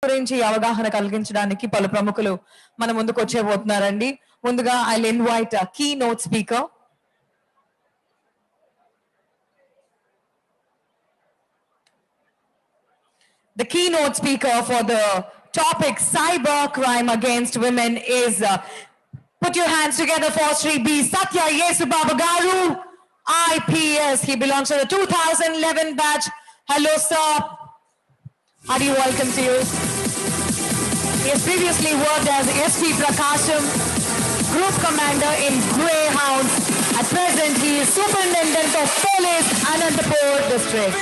గురించి అవగాహన కలిగించడానికి పలు ప్రముఖులు మన ముందుకు వచ్చేబోతున్నారండి. ముందుగా I'll invite keynote speaker The keynote speaker for the topic cyber crime against women is put your hands together for Sri B. Satya Yesubabu Garu, IPS. He belongs to the 2011 batch. Hello, sir. Hearty welcome to you. He has previously worked as SP Prakasham, Group Commander in Greyhounds. At present, he is Superintendent of Police, Anantapur District.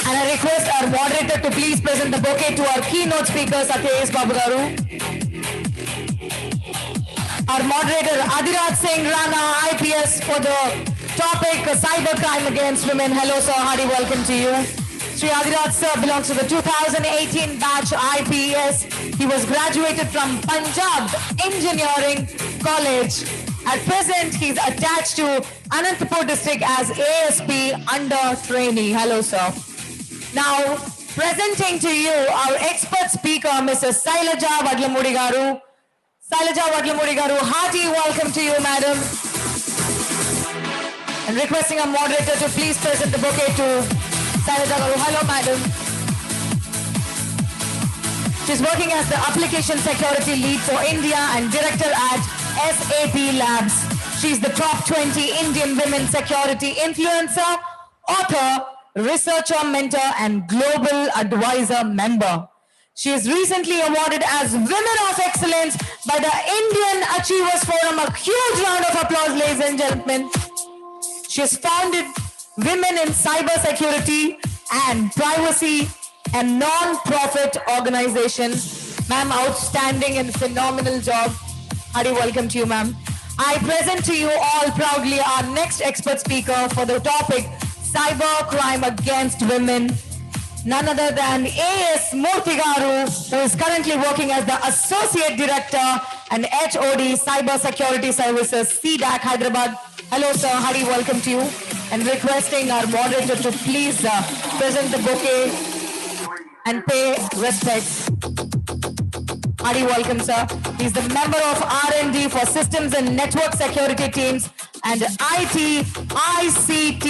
And I request our moderator to please present the bouquet to our keynote speaker, Satya Yesubabu Garu. Our moderator, Adhiraj Singh Rana, IPS, for the topic cyber crime against women. Hello, sir. Hearty welcome to you. Sri Adhiraj sir belongs to the 2018 batch IPS. He was graduated from Punjab Engineering College. At present, he's attached to Anantapur District as ASP under trainee. Hello, sir. Now, presenting to you our expert speaker, Mrs. Sailaja Vadlamudi Garu. Sailaja Vadlamudi Garu, hearty welcome to you, madam. And requesting our moderator to please present the bouquet to Sailaja Garu. Hello, madam. She's working as the Application Security Lead for India and Director at SAP Labs. She's the top 20 Indian women security influencer, author, researcher, mentor, and global advisor member. She is recently awarded as Women of Excellence by the Indian Achievers Forum. A huge round of applause, ladies and gentlemen. She has founded Women in Cybersecurity and Privacy and non-profit organization. Ma'am, outstanding and phenomenal job. Hearty welcome to you, ma'am. I present to you all proudly our next expert speaker for the topic cyber crime against women. None other than A.S. Murthy Garu, who is currently working as the Associate Director and HOD Cyber Security Services, CDAC, Hyderabad. Hello, sir. Hearty welcome to you. And requesting our moderator to please present the bouquet and pay respects. Hearty welcome, sir. He's the member of R&D for Systems and Network Security Teams and IT ICT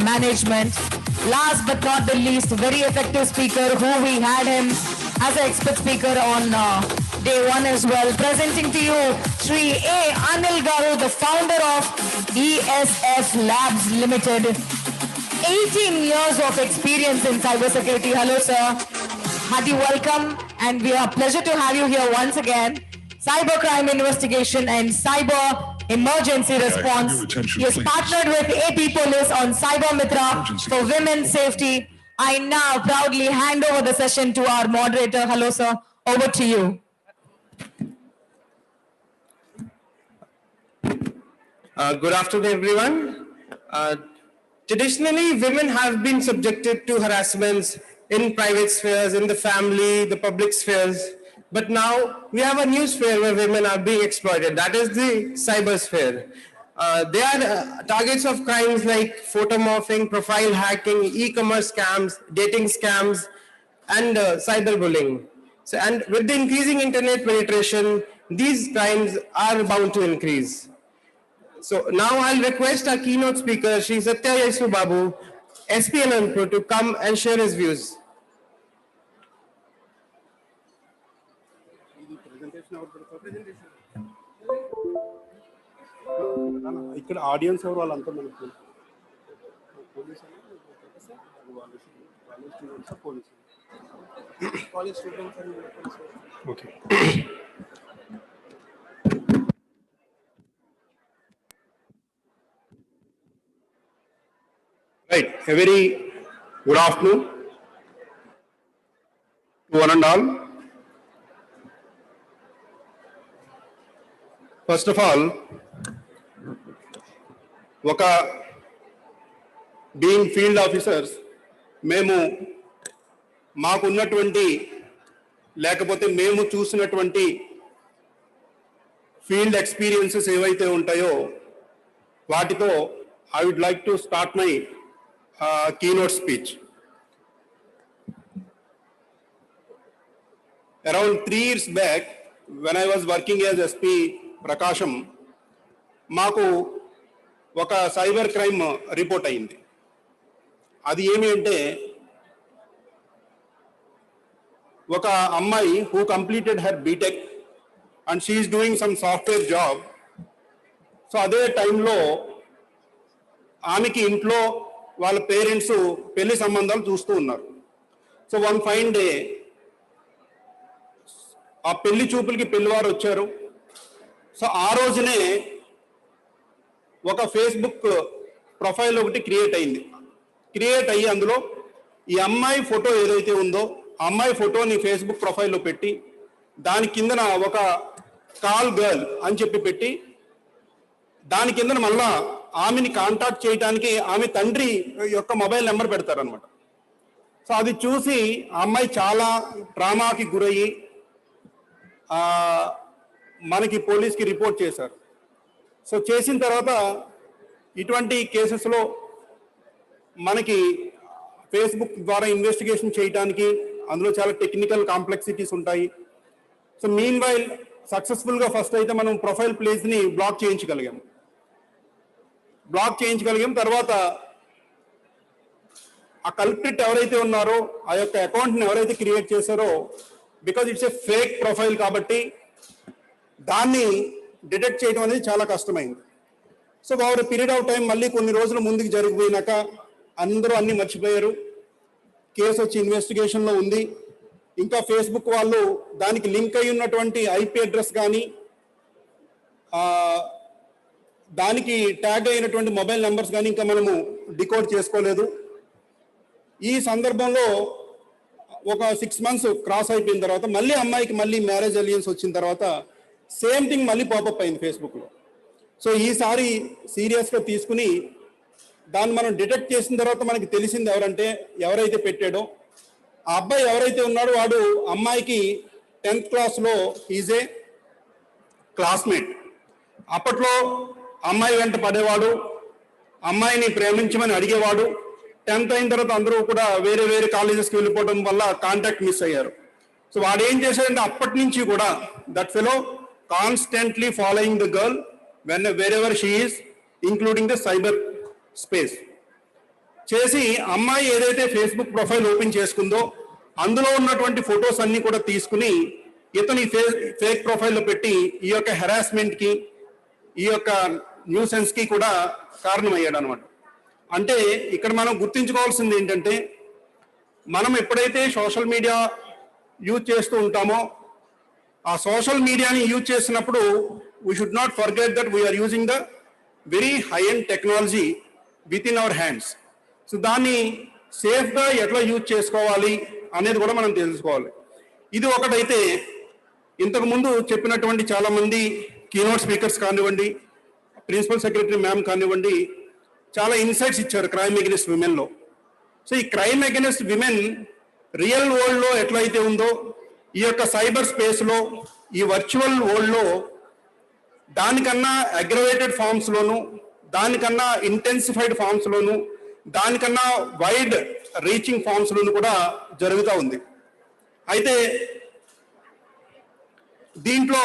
Management. Last but not the least, very effective speaker who we had him as an expert speaker on day one as well. Presenting to you, Sri A. Anil Garu, the founder of ESF Labs Limited. 18 years of experience in cybersecurity. Hello, sir. Hearty welcome, and we are pleasure to have you here once again. Cybercrime investigation and cyber emergency response. He has partnered with AP Police on Cyber Mitra for women's safety. I now proudly hand over the session to our moderator. Hello, sir. Over to you. Good afternoon, everyone. Traditionally, women have been subjected to harassments in private spheres, in the family, the public spheres. But now we have a new sphere where women are being exploited. That is the cyber sphere. They are targets of crimes like photomorphing, profile hacking, e-commerce scams, dating scams, and cyberbullying. So, and with the increasing internet penetration, these crimes are bound to increase. So now I'll request our keynote speaker, Sri Satya Yesubabu, SP Anantapur, to come and share his views. ఇక్కడ audience ఎవరు వాళ్ళంతా మనకు okay. Right, a very good afternoon to one and all. First of all, ఒక being field officers మేము మాకున్నటువంటి లేకపోతే మేము చూసినటువంటి ఫీల్డ్ ఎక్స్పీరియన్సెస్ ఏవైతే ఉంటాయో వాటితో I would like to start my keynote speech. around 3 years back, when I was working as SP Prakasham, మాకు ఒక సైబర్ క్రైమ్ రిపోర్ట్ అయింది. అది ఏమి అంటే, ఒక అమ్మాయి who completed her BTech and she is doing some software job. So అదే టైంలో ఆమెకి ఇంట్లో వాళ్ళ పేరెంట్స్ పెళ్లి సంబంధాలు చూస్తూ ఉన్నారు. సో వన్ ఫైన్ డే ఆ పెళ్లి చూపులకి పెళ్లివారు వచ్చారు. సో ఆ రోజునే ఒక ఫేస్బుక్ ప్రొఫైల్ ఒకటి క్రియేట్ అయ్యి అందులో ఈ అమ్మాయి ఫోటో ఏదైతే ఉందో ఆ అమ్మాయి ఫోటోని ఫేస్బుక్ ప్రొఫైల్లో పెట్టి దాని కిందన ఒక కాల్ గర్ల్ అని చెప్పి పెట్టి దాని కిందన మళ్ళా ఆమెని కాంటాక్ట్ చేయడానికి ఆమె తండ్రి యొక్క మొబైల్ నెంబర్ పెడతారనమాట. సో అది చూసి ఆ అమ్మాయి చాలా ట్రామాకి గురయ్యి మనకి పోలీస్కి రిపోర్ట్ చేశారు. సో చేసిన తర్వాత ఇటువంటి కేసెస్లో మనకి ఫేస్బుక్ ద్వారా ఇన్వెస్టిగేషన్ చేయడానికి అందులో చాలా టెక్నికల్ కాంప్లెక్సిటీస్ ఉంటాయి. సో మీన్ వైల్ సక్సెస్ఫుల్గా ఫస్ట్ అయితే మనం ప్రొఫైల్ ప్లేస్ని బ్లాక్ చేయించగలిగాం. తర్వాత ఆ కల్ప్రిట్ ఎవరైతే ఉన్నారో ఆ యొక్క అకౌంట్ని ఎవరైతే క్రియేట్ చేశారో, because it's a fake profile కాబట్టి దాన్ని డిటెక్ట్ చేయడం అనేది చాలా కష్టమైంది. So over period of time మళ్ళీ కొన్ని రోజులు ముందుకు జరిగిపోయినాక అందరూ అన్ని మర్చిపోయారు. కేసు వచ్చి ఇన్వెస్టిగేషన్లో ఉంది. ఇంకా ఫేస్బుక్ వాళ్ళు దానికి లింక్ అయి ఉన్నటువంటి ఐపీ అడ్రస్ కానీ దానికి ట్యాగ్ అయినటువంటి మొబైల్ నెంబర్స్ కానీ ఇంకా మనము డికోడ్ చేసుకోలేదు. ఈ సందర్భంలో ఒక 6 months క్రాస్ అయిపోయిన తర్వాత మళ్ళీ అమ్మాయికి మళ్ళీ మ్యారేజ్ అలియన్స్ వచ్చిన తర్వాత సేమ్ థింగ్ మళ్ళీ పాపప్ అయింది ఫేస్బుక్లో. సో ఈసారి సీరియస్గా తీసుకుని దాన్ని మనం డిటెక్ట్ చేసిన తర్వాత మనకి తెలిసింది ఎవరైతే పెట్టాడో ఆ అబ్బాయి ఎవరైతే ఉన్నాడో వాడు అమ్మాయికి 10th క్లాస్లో ఈజ్ ఏ క్లాస్మేట్. అప్పట్లో అమ్మాయి వెంట పడేవాడు, అమ్మాయిని ప్రేమించమని అడిగేవాడు. 10th అయిన తర్వాత అందరూ కూడా వేరే వేరే కాలేజెస్కి వెళ్ళిపోవడం వల్ల కాంటాక్ట్ మిస్ అయ్యారు. సో వాడు ఏం చేశాడంటే అప్పటి నుంచి కూడా that fellow constantly following the girl wherever she is, including the cyber space. చేసి అమ్మాయి ఏదైతే ఫేస్బుక్ ప్రొఫైల్ ఓపెన్ చేసుకుందో అందులో ఉన్నటువంటి ఫొటోస్ అన్ని కూడా తీసుకుని ఇతని ఫేక్ ప్రొఫైల్లో పెట్టి ఈ యొక్క హెరాస్మెంట్కి ఈ యొక్క న్యూసెన్స్కి కూడా కారణమయ్యాడు అనమాట. అంటే ఇక్కడ మనం గుర్తించుకోవాల్సింది ఏంటంటే, మనం ఎప్పుడైతే సోషల్ మీడియా యూజ్ చేస్తూ ఉంటామో ఆ సోషల్ మీడియాని యూజ్ చేసినప్పుడు we should not forget that we are using the very high-end technology within our hands. So దాన్ని సేఫ్గా ఎట్లా యూజ్ చేసుకోవాలి అనేది కూడా మనం తెలుసుకోవాలి. ఇది ఒకటైతే ఇంతకుముందు చెప్పినటువంటి చాలామంది కీనోట్ స్పీకర్స్ కానివ్వండి, ప్రిన్సిపల్ సెక్రటరీ మ్యామ్ కానివ్వండి, చాలా ఇన్సైట్స్ ఇచ్చారు క్రైమ్ అగెనిస్ట్ విమెన్లో. సో ఈ క్రైమ్ అగెనిస్ట్ విమెన్ రియల్ వరల్డ్లో ఎట్లయితే ఉందో ఈ యొక్క సైబర్ స్పేస్లో ఈ వర్చువల్ వరల్డ్లో దానికన్నా అగ్రవేటెడ్ ఫామ్స్లోను, దానికన్నా ఇంటెన్సిఫైడ్ ఫామ్స్లోను, దానికన్నా వైడ్ రీచింగ్ ఫామ్స్లోను కూడా జరుగుతూ ఉంది. అయితే దీంట్లో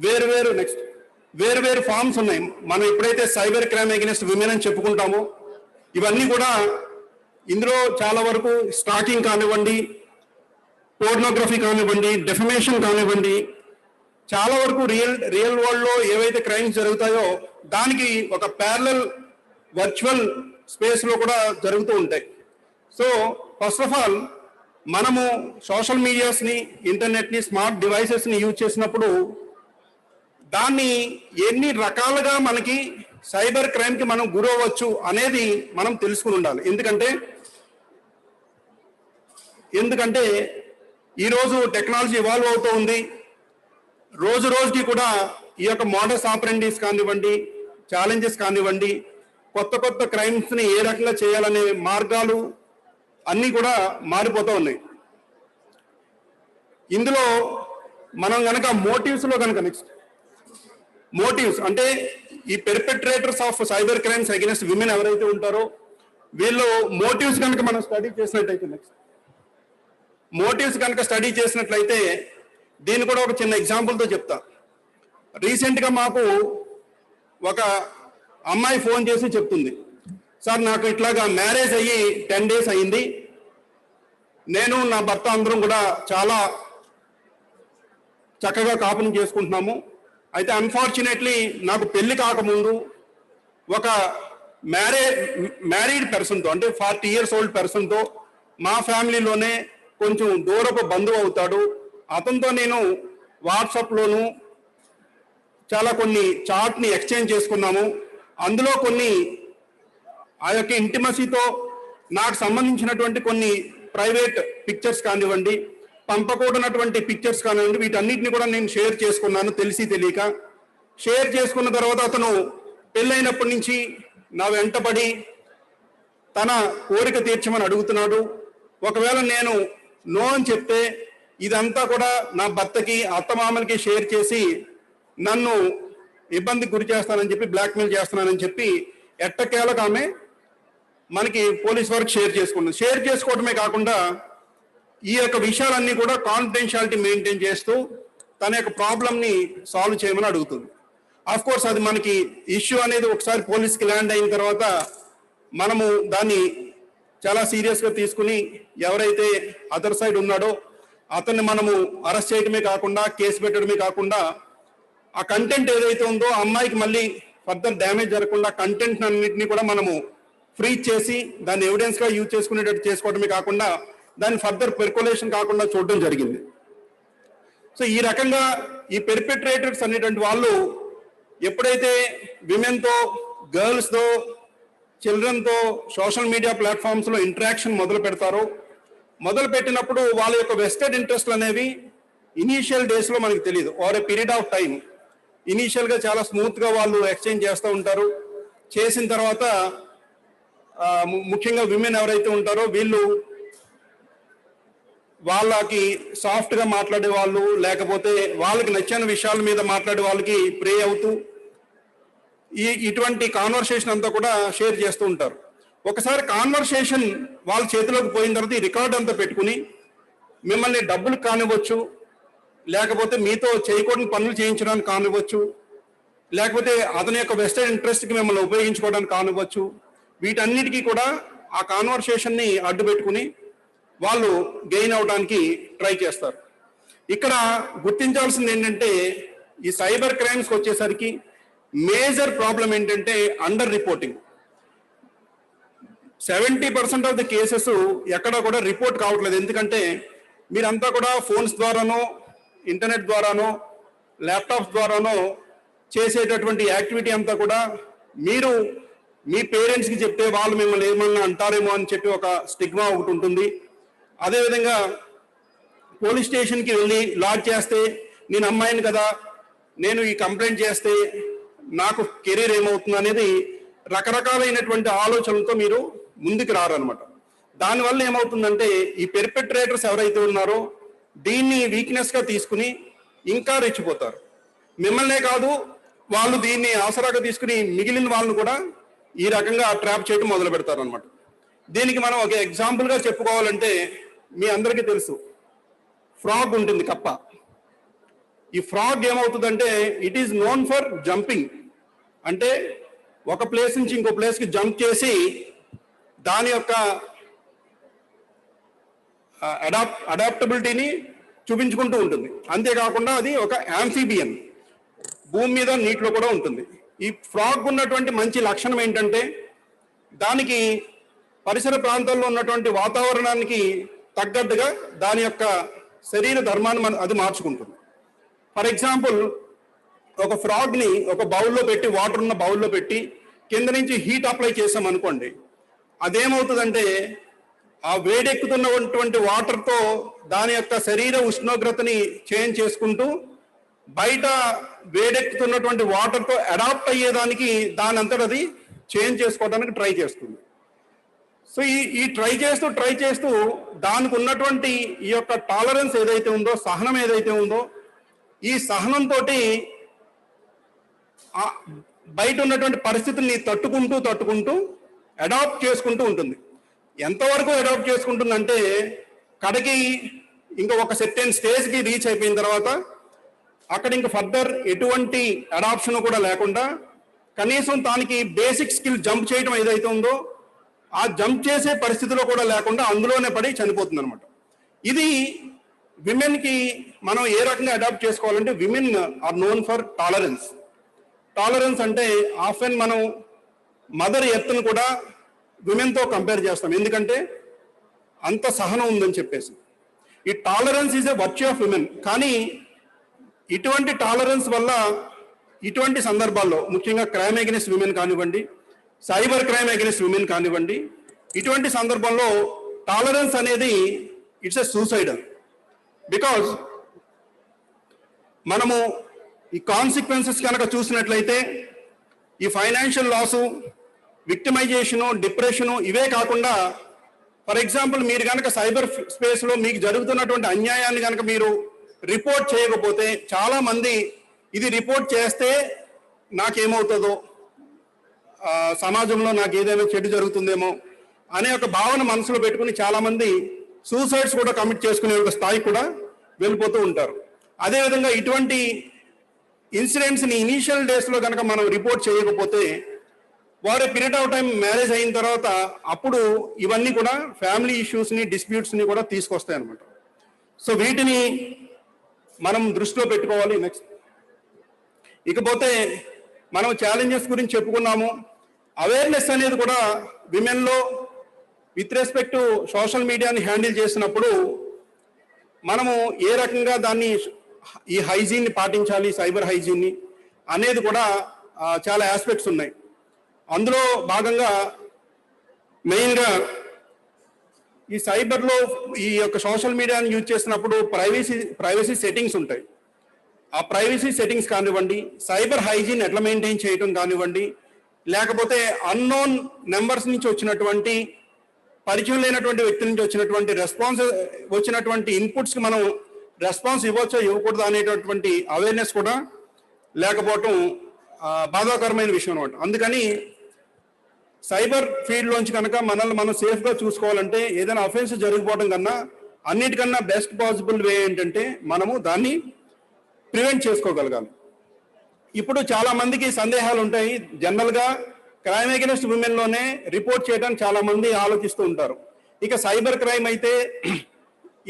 వేరు ఫామ్స్ ఉన్నాయి. మనం ఎప్పుడైతే సైబర్ క్రైమ్ అగెనిస్ట్ విమెన్ అని చెప్పుకుంటామో ఇవన్నీ కూడా ఇందులో చాలా వరకు స్టాకింగ్ కానివ్వండి, పోర్నోగ్రఫీ కానివ్వండి, డెఫమేషన్ కానివ్వండి, చాలా వరకు రియల్ వరల్డ్లో ఏవైతే క్రైమ్స్ జరుగుతాయో దానికి ఒక ప్యారలల్ వర్చువల్ స్పేస్లో కూడా జరుగుతూ ఉంటాయి. సో ఫస్ట్ ఆఫ్ ఆల్ మనము సోషల్ మీడియాస్ని, ఇంటర్నెట్ని, స్మార్ట్ డివైసెస్ని యూజ్ చేసినప్పుడు దాన్ని ఎన్ని రకాలుగా మనకి సైబర్ క్రైమ్కి మనం గురవ్వచ్చు అనేది మనం తెలుసుకుని ఉండాలి. ఎందుకంటే ఈరోజు టెక్నాలజీ ఇవాల్వ్ అవుతూ ఉంది. రోజు రోజుకి కూడా ఈ యొక్క మోడస్ ఆపరెండీస్ కానివ్వండి, ఛాలెంజెస్ కానివ్వండి, కొత్త క్రైమ్స్ని ఏ రకంగా చేయాలనే మార్గాలు అన్నీ కూడా మారిపోతూ ఉన్నాయి. ఇందులో మనం కనుక మోటివ్స్ అంటే ఈ perpetrators of cyber crimes against women ఎవరైతే ఉంటారో వీళ్ళు మోటివ్స్ కనుక మనం స్టడీ చేసినట్టయితే మోటివ్స్ కనుక స్టడీ చేసినట్లయితే దీన్ని కూడా ఒక చిన్న ఎగ్జాంపుల్తో చెప్తా. రీసెంట్గా మాకు ఒక అమ్మాయి ఫోన్ చేసి చెప్తుంది, సార్ నాకు ఇట్లాగా మ్యారేజ్ అయ్యి 10 days అయింది, నేను నా భర్త అందరం కూడా చాలా చక్కగా కాపురం చేసుకుంటున్నాము. అయితే అన్ఫార్చునేట్లీ నాకు పెళ్లి కాకముందు ఒక మ్యారీడ్ పర్సన్తో, అంటే 40 years old పర్సన్తో మా ఫ్యామిలీలోనే కొంచెం దూరపు బంధువు అవుతాడు. అతనితో నేను వాట్సాప్లోను చాలా కొన్ని చాట్ని ఎక్స్చేంజ్ చేసుకున్నాము. అందులో కొన్ని ఆ యొక్క ఇంటిమసీతో నాకు సంబంధించినటువంటి కొన్ని ప్రైవేట్ పిక్చర్స్ కానివ్వండి, పంపకూడనటువంటి పిక్చర్స్ కానివ్వండి, వీటన్నిటిని కూడా నేను షేర్ చేసుకున్నాను తెలిసి తెలియక. షేర్ చేసుకున్న తర్వాత అతను పెళ్ళైనప్పటి నుంచి నా వెంటబడి తన కోరిక తీర్చమని అడుగుతున్నాడు. ఒకవేళ నేను నో అని చెప్తే ఇదంతా కూడా నా భర్తకి అత్తమామలకి షేర్ చేసి నన్ను ఇబ్బందికి గురి చేస్తానని చెప్పి, బ్లాక్మెయిల్ చేస్తున్నానని చెప్పి ఎట్టకేలకు ఆమె మనకి పోలీస్ వర్క్ షేర్ చేసుకున్నది. షేర్ చేసుకోవడమే కాకుండా ఈ యొక్క విషయాలన్నీ కూడా కాన్ఫిడెన్షియాలిటీ మెయింటైన్ చేస్తూ తన యొక్క ప్రాబ్లమ్ని సాల్వ్ చేయమని అడుగుతుంది. ఆఫ్ కోర్స్ అది మనకి ఇష్యూ అనేది ఒకసారి పోలీస్కి ల్యాండ్ అయిన తర్వాత మనము దాన్ని చాలా సీరియస్గా తీసుకుని ఎవరైతే అదర్ సైడ్ ఉన్నాడో అతన్ని మనము అరెస్ట్ చేయడమే కాకుండా, కేసు పెట్టడమే కాకుండా, ఆ కంటెంట్ ఏదైతే ఉందో అమ్మాయికి మళ్ళీ ఫర్దర్ డ్యామేజ్ జరగకుండా కంటెంట్ అన్నింటినీ కూడా మనము ఫ్రీజ్ చేసి దాన్ని ఎవిడెన్స్గా యూజ్ చేసుకునేటట్టు చేసుకోవడమే కాకుండా దాన్ని ఫర్దర్ పెర్కులేషన్ కాకుండా చూడడం జరిగింది. సో ఈ రకంగా ఈ పెర్పెట్రేటర్స్ అనేటువంటి వాళ్ళు ఎప్పుడైతే విమెన్తో, గర్ల్స్తో, చిల్డ్రన్తో సోషల్ మీడియా ప్లాట్ఫామ్స్లో ఇంటరాక్షన్ మొదలు పెడతారో, మొదలు పెట్టినప్పుడు వాళ్ళ యొక్క వెస్టెడ్ ఇంట్రెస్ట్లు అనేవి ఇనీషియల్ డేస్లో మనకి తెలియదు. Over a period of time ఇనీషియల్గా చాలా స్మూత్గా వాళ్ళు ఎక్స్చేంజ్ చేస్తూ ఉంటారు. చేసిన తర్వాత ముఖ్యంగా విమెన్ ఎవరైతే ఉంటారో వీళ్ళు వాళ్ళకి సాఫ్ట్గా మాట్లాడే వాళ్ళు, లేకపోతే వాళ్ళకి నచ్చిన విషయాల మీద మాట్లాడే వాళ్ళకి ప్రే అవుతూ ఇటువంటి కాన్వర్సేషన్ అంతా కూడా షేర్ చేస్తూ ఉంటారు. ఒకసారి కాన్వర్సేషన్ వాళ్ళ చేతిలోకి పోయిన తర్వాత ఈ రికార్డ్ అంతా పెట్టుకుని మిమ్మల్ని డబ్బులు కానివ్వచ్చు, లేకపోతే మీతో చేయకూడని పనులు చేయించడానికి కానివ్వచ్చు, లేకపోతే అతని యొక్క వెస్టెడ్ ఇంట్రెస్ట్కి మిమ్మల్ని ఉపయోగించుకోవడానికి కానివ్వచ్చు, వీటన్నిటికీ కూడా ఆ కాన్వర్సేషన్ని అడ్డు పెట్టుకుని వాళ్ళు గెయిన్ అవడానికి ట్రై చేస్తారు. ఇక్కడ గుర్తించాల్సింది ఏంటంటే ఈ సైబర్ క్రైమ్స్కి వచ్చేసరికి మేజర్ ప్రాబ్లం ఏంటంటే under reporting. 70% of the cases ఎక్కడ కూడా రిపోర్ట్ కావట్లేదు. ఎందుకంటే మీరంతా కూడా ఫోన్స్ ద్వారానో, ఇంటర్నెట్ ద్వారానో, ల్యాప్టాప్స్ ద్వారానో చేసేటటువంటి యాక్టివిటీ అంతా కూడా మీరు మీ పేరెంట్స్కి చెప్తే వాళ్ళు మిమ్మల్ని ఏమన్నా అంటారేమో అని చెప్పి ఒక స్టిగ్మా ఒకటి ఉంటుంది. అదేవిధంగా పోలీస్ స్టేషన్కి వెళ్ళి లాడ్జ్ చేస్తే నేను అమ్మాయిని కదా, నేను ఈ కంప్లైంట్ చేస్తే నాకు కెరీర్ ఏమవుతుంది అనేది రకరకాలైనటువంటి ఆలోచనలతో మీరు ముందుకు రారనమాట. దానివల్ల ఏమవుతుందంటే ఈ పెర్పెట్రేటర్స్ ఎవరైతే ఉన్నారో దీన్ని వీక్నెస్గా తీసుకుని ఇంకా రెచ్చిపోతారు. మిమ్మల్నే కాదు, వాళ్ళు దీన్ని ఆసరాగా తీసుకుని మిగిలిన వాళ్ళని కూడా ఈ రకంగా ట్రాప్ చేయడం మొదలు పెడతారు అనమాట. దీనికి మనం ఒక ఎగ్జాంపుల్గా చెప్పుకోవాలంటే మీ అందరికీ తెలుసు, ఫ్రాగ్ ఉంటుంది, కప్ప. ఈ ఫ్రాగ్ ఏమవుతుందంటే it is known for jumping. అంటే ఒక ప్లేస్ నుంచి ఇంకో ప్లేస్కి జంప్ చేసి దాని యొక్క అడాప్టబిలిటీని చూపించుకుంటూ ఉంటుంది. అంతేకాకుండా అది ఒక యాంఫీబియన్, భూమి మీద నీటిలో కూడా ఉంటుంది. ఈ ఫ్రాగ్ ఉన్నటువంటి మంచి లక్షణం ఏంటంటే దానికి పరిసర ప్రాంతాల్లో ఉన్నటువంటి వాతావరణానికి తగ్గట్టుగా దాని యొక్క శరీర ధర్మాన్ని అది మార్చుకుంటుంది. ఫర్ ఎగ్జాంపుల్ ఒక ఫ్రాగ్ని ఒక బౌల్లో పెట్టి, వాటర్ ఉన్న బౌల్లో పెట్టి కింద నుంచి హీట్ అప్లై చేసాం అనుకోండి, అదేమవుతుందంటే ఆ వేడెక్కుతున్నటువంటి వాటర్తో దాని యొక్క శరీర ఉష్ణోగ్రతని చేంజ్ చేసుకుంటూ బయట వేడెక్కుతున్నటువంటి వాటర్తో అడాప్ట్ అయ్యేదానికి దాని అంతటా అది చేంజ్ చేసుకోవడానికి ట్రై చేస్తుంది. సో ఈ ట్రై చేస్తూ దానికి ఉన్నటువంటి ఈ యొక్క టాలరెన్స్ ఏదైతే ఉందో, సహనం ఏదైతే ఉందో, ఈ సహనంతో బయట ఉన్నటువంటి పరిస్థితుల్ని తట్టుకుంటూ అడాప్ట్ చేసుకుంటూ ఉంటుంది. ఎంతవరకు అడాప్ట్ చేసుకుంటుందంటే కడకి ఇంకా ఒక సెర్టెన్ స్టేజ్కి రీచ్ అయిపోయిన తర్వాత అక్కడ ఇంకా ఫర్దర్ ఎటువంటి అడాప్షన్ కూడా లేకుండా కనీసం దానికి బేసిక్ స్కిల్ జంప్ చేయడం ఏదైతే ఉందో ఆ జంప్ చేసే పరిస్థితిలో కూడా లేకుండా అందులోనే పడి చనిపోతుంది అనమాట. ఇది విమెన్కి మనం ఏ రకంగా అడాప్ట్ చేసుకోవాలంటే women are known for tolerance. Tolerance అంటే ఆఫెన్ మనం మదర్ ఎర్త్ను కూడా విమెన్తో కంపేర్ చేస్తాం, ఎందుకంటే అంత సహనం ఉందని చెప్పేసి. ఈ tolerance is a virtue of women. కానీ ఇటువంటి టాలరెన్స్ వల్ల ఇటువంటి సందర్భాల్లో ముఖ్యంగా క్రైమ్ అగెనిస్ట్ విమెన్ కానివ్వండి, సైబర్ క్రైమ్ అగెనిస్ట్ విమెన్ కానివ్వండి, ఇటువంటి సందర్భంలో టాలరెన్స్ అనేది ఇట్స్ ఎ సూసైడల్. బికాజ్ మనము ఈ కాన్సిక్వెన్సెస్ కనుక చూసినట్లయితే ఈ ఫైనాన్షియల్ లాసు, విక్టిమైజేషను, డిప్రెషను ఇవే కాకుండా ఫర్ ఎగ్జాంపుల్ మీరు కనుక సైబర్ స్పేస్లో మీకు జరుగుతున్నటువంటి అన్యాయాన్ని కనుక మీరు రిపోర్ట్ చేయకపోతే చాలా మంది ఇది రిపోర్ట్ చేస్తే నాకేమవుతుందో, సమాజంలో నాకు ఏదైనా చెడు జరుగుతుందేమో అనే ఒక భావన మనసులో పెట్టుకుని చాలా మంది సూసైడ్స్ కూడా కమిట్ చేసుకునే ఒక స్థాయి కూడా వెళ్ళిపోతూ ఉంటారు. అదేవిధంగా ఇటువంటి ఇన్సిడెంట్స్ని ఇనీషియల్ డేస్లో కనుక మనం రిపోర్ట్ చేయకపోతే వారి పీరియడ్ ఆఫ్ టైం మ్యారేజ్ అయిన తర్వాత అప్పుడు ఇవన్నీ కూడా ఫ్యామిలీ ఇష్యూస్ని, డిస్ప్యూట్స్ని కూడా తీసుకొస్తాయి అన్నమాట. సో వీటిని మనం దృష్టిలో పెట్టుకోవాలి. నెక్స్ట్ ఇకపోతే మనం ఛాలెంజెస్ గురించి చెప్పుకున్నాము. అవేర్నెస్ అనేది కూడా విమెన్లో విత్ రెస్పెక్ట్ టు సోషల్ మీడియాని హ్యాండిల్ చేసినప్పుడు మనము ఏ రకంగా దాన్ని ఈ హైజీన్ని పాటించాలి, సైబర్ హైజీన్ని అనేది కూడా చాలా ఆస్పెక్ట్స్ ఉన్నాయి. అందులో భాగంగా మెయిన్గా ఈ సైబర్లో ఈ యొక్క సోషల్ మీడియాని యూజ్ చేసినప్పుడు ప్రైవసీ సెట్టింగ్స్ ఉంటాయి. ఆ ప్రైవసీ సెట్టింగ్స్ కానివ్వండి, సైబర్ హైజీన్ ఎట్లా మెయింటైన్ చేయడం కానివ్వండి, లేకపోతే అన్నోన్ నెంబర్స్ నుంచి వచ్చినటువంటి, పరిచయం లేనటువంటి వ్యక్తి నుంచి వచ్చినటువంటి ఇన్పుట్స్కి మనం రెస్పాన్స్ ఇవ్వచ్చో ఇవ్వకూడదు అనేటటువంటి అవేర్నెస్ కూడా లేకపోవటం బాధాకరమైన విషయం అనమాట. అందుకని సైబర్ ఫీల్డ్లోంచి కనుక మనల్ని మనం సేఫ్గా చూసుకోవాలంటే ఏదైనా అఫెన్స్ జరిగిపోవడం కన్నా అన్నిటికన్నా బెస్ట్ పాసిబుల్ వే ఏంటంటే మనము దాన్ని ప్రివెంట్ చేసుకోగలగాలి. ఇప్పుడు చాలా మందికి సందేహాలు ఉంటాయి. జనరల్గా క్రైమ్ అగెనిస్ట్ విమెన్లోనే రిపోర్ట్ చేయడానికి చాలా మంది ఆలోచిస్తూ ఉంటారు. ఇక సైబర్ క్రైమ్ అయితే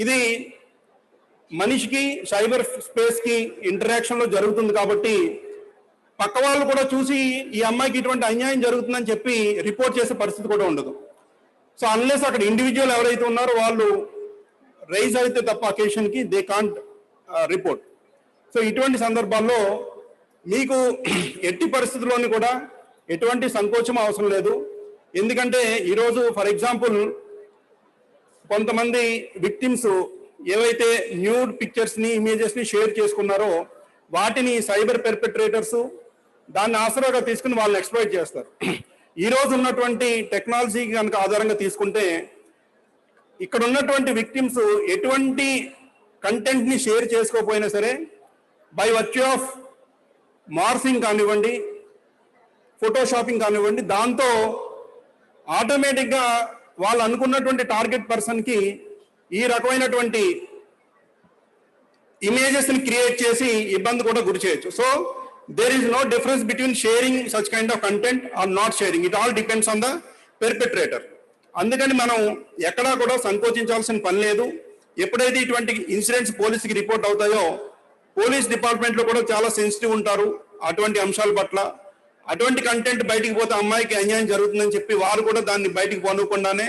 ఇది మనిషికి సైబర్ స్పేస్కి ఇంటరాక్షన్లో జరుగుతుంది కాబట్టి పక్క వాళ్ళు కూడా చూసి ఈ అమ్మాయికి ఇటువంటి అన్యాయం జరుగుతుందని చెప్పి రిపోర్ట్ చేసే పరిస్థితి కూడా ఉండదు. సో అన్లెస్ అక్కడ ఇండివిజువల్ ఎవరైతే ఉన్నారో వాళ్ళు రైజ్ అయితే తప్ప అకేషన్కి దే కాంట్ రిపోర్ట్. సో ఇటువంటి సందర్భాల్లో మీకు ఎట్టి పరిస్థితుల్లోని కూడా ఎటువంటి సంకోచం అవసరం లేదు. ఎందుకంటే ఈరోజు ఫర్ ఎగ్జాంపుల్ కొంతమంది విక్టిమ్స్ ఏవైతే న్యూడ్ పిక్చర్స్ని, ఇమేజెస్ని షేర్ చేసుకున్నారో వాటిని సైబర్ పెర్పెట్రేటర్స్ దాన్ని ఆసరాగా తీసుకుని వాళ్ళని ఎక్స్ప్లాయిట్ చేస్తారు. ఈరోజు ఉన్నటువంటి టెక్నాలజీ కనుక ఆధారంగా తీసుకుంటే ఇక్కడ ఉన్నటువంటి విక్టిమ్స్ ఎటువంటి కంటెంట్ని షేర్ చేసుకోకపోయినా సరే బై వర్చ్యూ ఆఫ్ మార్ఫింగ్ కానివ్వండి, ఫోటోషాపింగ్ కానివ్వండి, దాంతో ఆటోమేటిక్గా వాళ్ళు అనుకున్నటువంటి టార్గెట్ పర్సన్కి ఈ రకమైనటువంటి ఇమేజెస్ని క్రియేట్ చేసి ఇబ్బంది కూడా గురి చేయొచ్చు. So there is no difference between sharing such kind of content or not sharing. It all depends on the perpetrator. అందుకని మనం ఎక్కడా కూడా సంకోచించాల్సిన పని లేదు. ఎప్పుడైతే ఇటువంటి ఇన్సిడెంట్స్ పోలీసుకి రిపోర్ట్ అవుతాయో పోలీస్ డిపార్ట్మెంట్లో కూడా చాలా సెన్సిటివ్ ఉంటారు అటువంటి అంశాల పట్ల. అటువంటి కంటెంట్ బయటికి పోతే అమ్మాయికి అన్యాయం జరుగుతుందని చెప్పి వారు కూడా దాన్ని బయటికి పోనకుండానే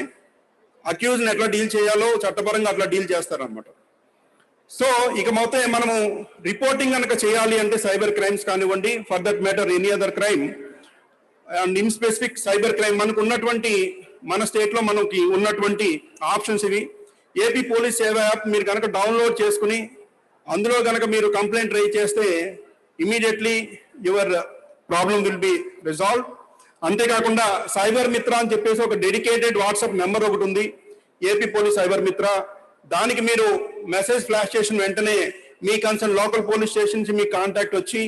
అక్యూజ్ని ఎట్లా డీల్ చేయాలో చట్టపరంగా అట్లా డీల్ చేస్తారనమాట. సో ఇక మొత్తం మనము రిపోర్టింగ్ కనుక చేయాలి అంటే సైబర్ క్రైమ్స్ కానివ్వండి, for that matter any other crime and in specific cyber crime మనకు ఉన్నటువంటి మన స్టేట్లో మనకి ఉన్నటువంటి ఆప్షన్స్ ఇవి. ఏపీ పోలీస్ సేవ యాప్ మీరు కనుక డౌన్లోడ్ చేసుకుని అందులో కనుక మీరు కంప్లైంట్ రైజ్ చేస్తే immediately your problem will be resolve. అంతేకాకుండా సైబర్ మిత్ర అని చెప్పేసి ఒక డెడికేటెడ్ వాట్సాప్ నెంబర్ ఒకటి ఉంది, ఏపీ పోలీస్ సైబర్ మిత్ర. దానికి మీరు మెసేజ్ ఫ్లాష్ చేసిన వెంటనే మీ కన్సర్న్ లోకల్ పోలీస్ స్టేషన్ నుంచి మీకు కాంటాక్ట్ వచ్చి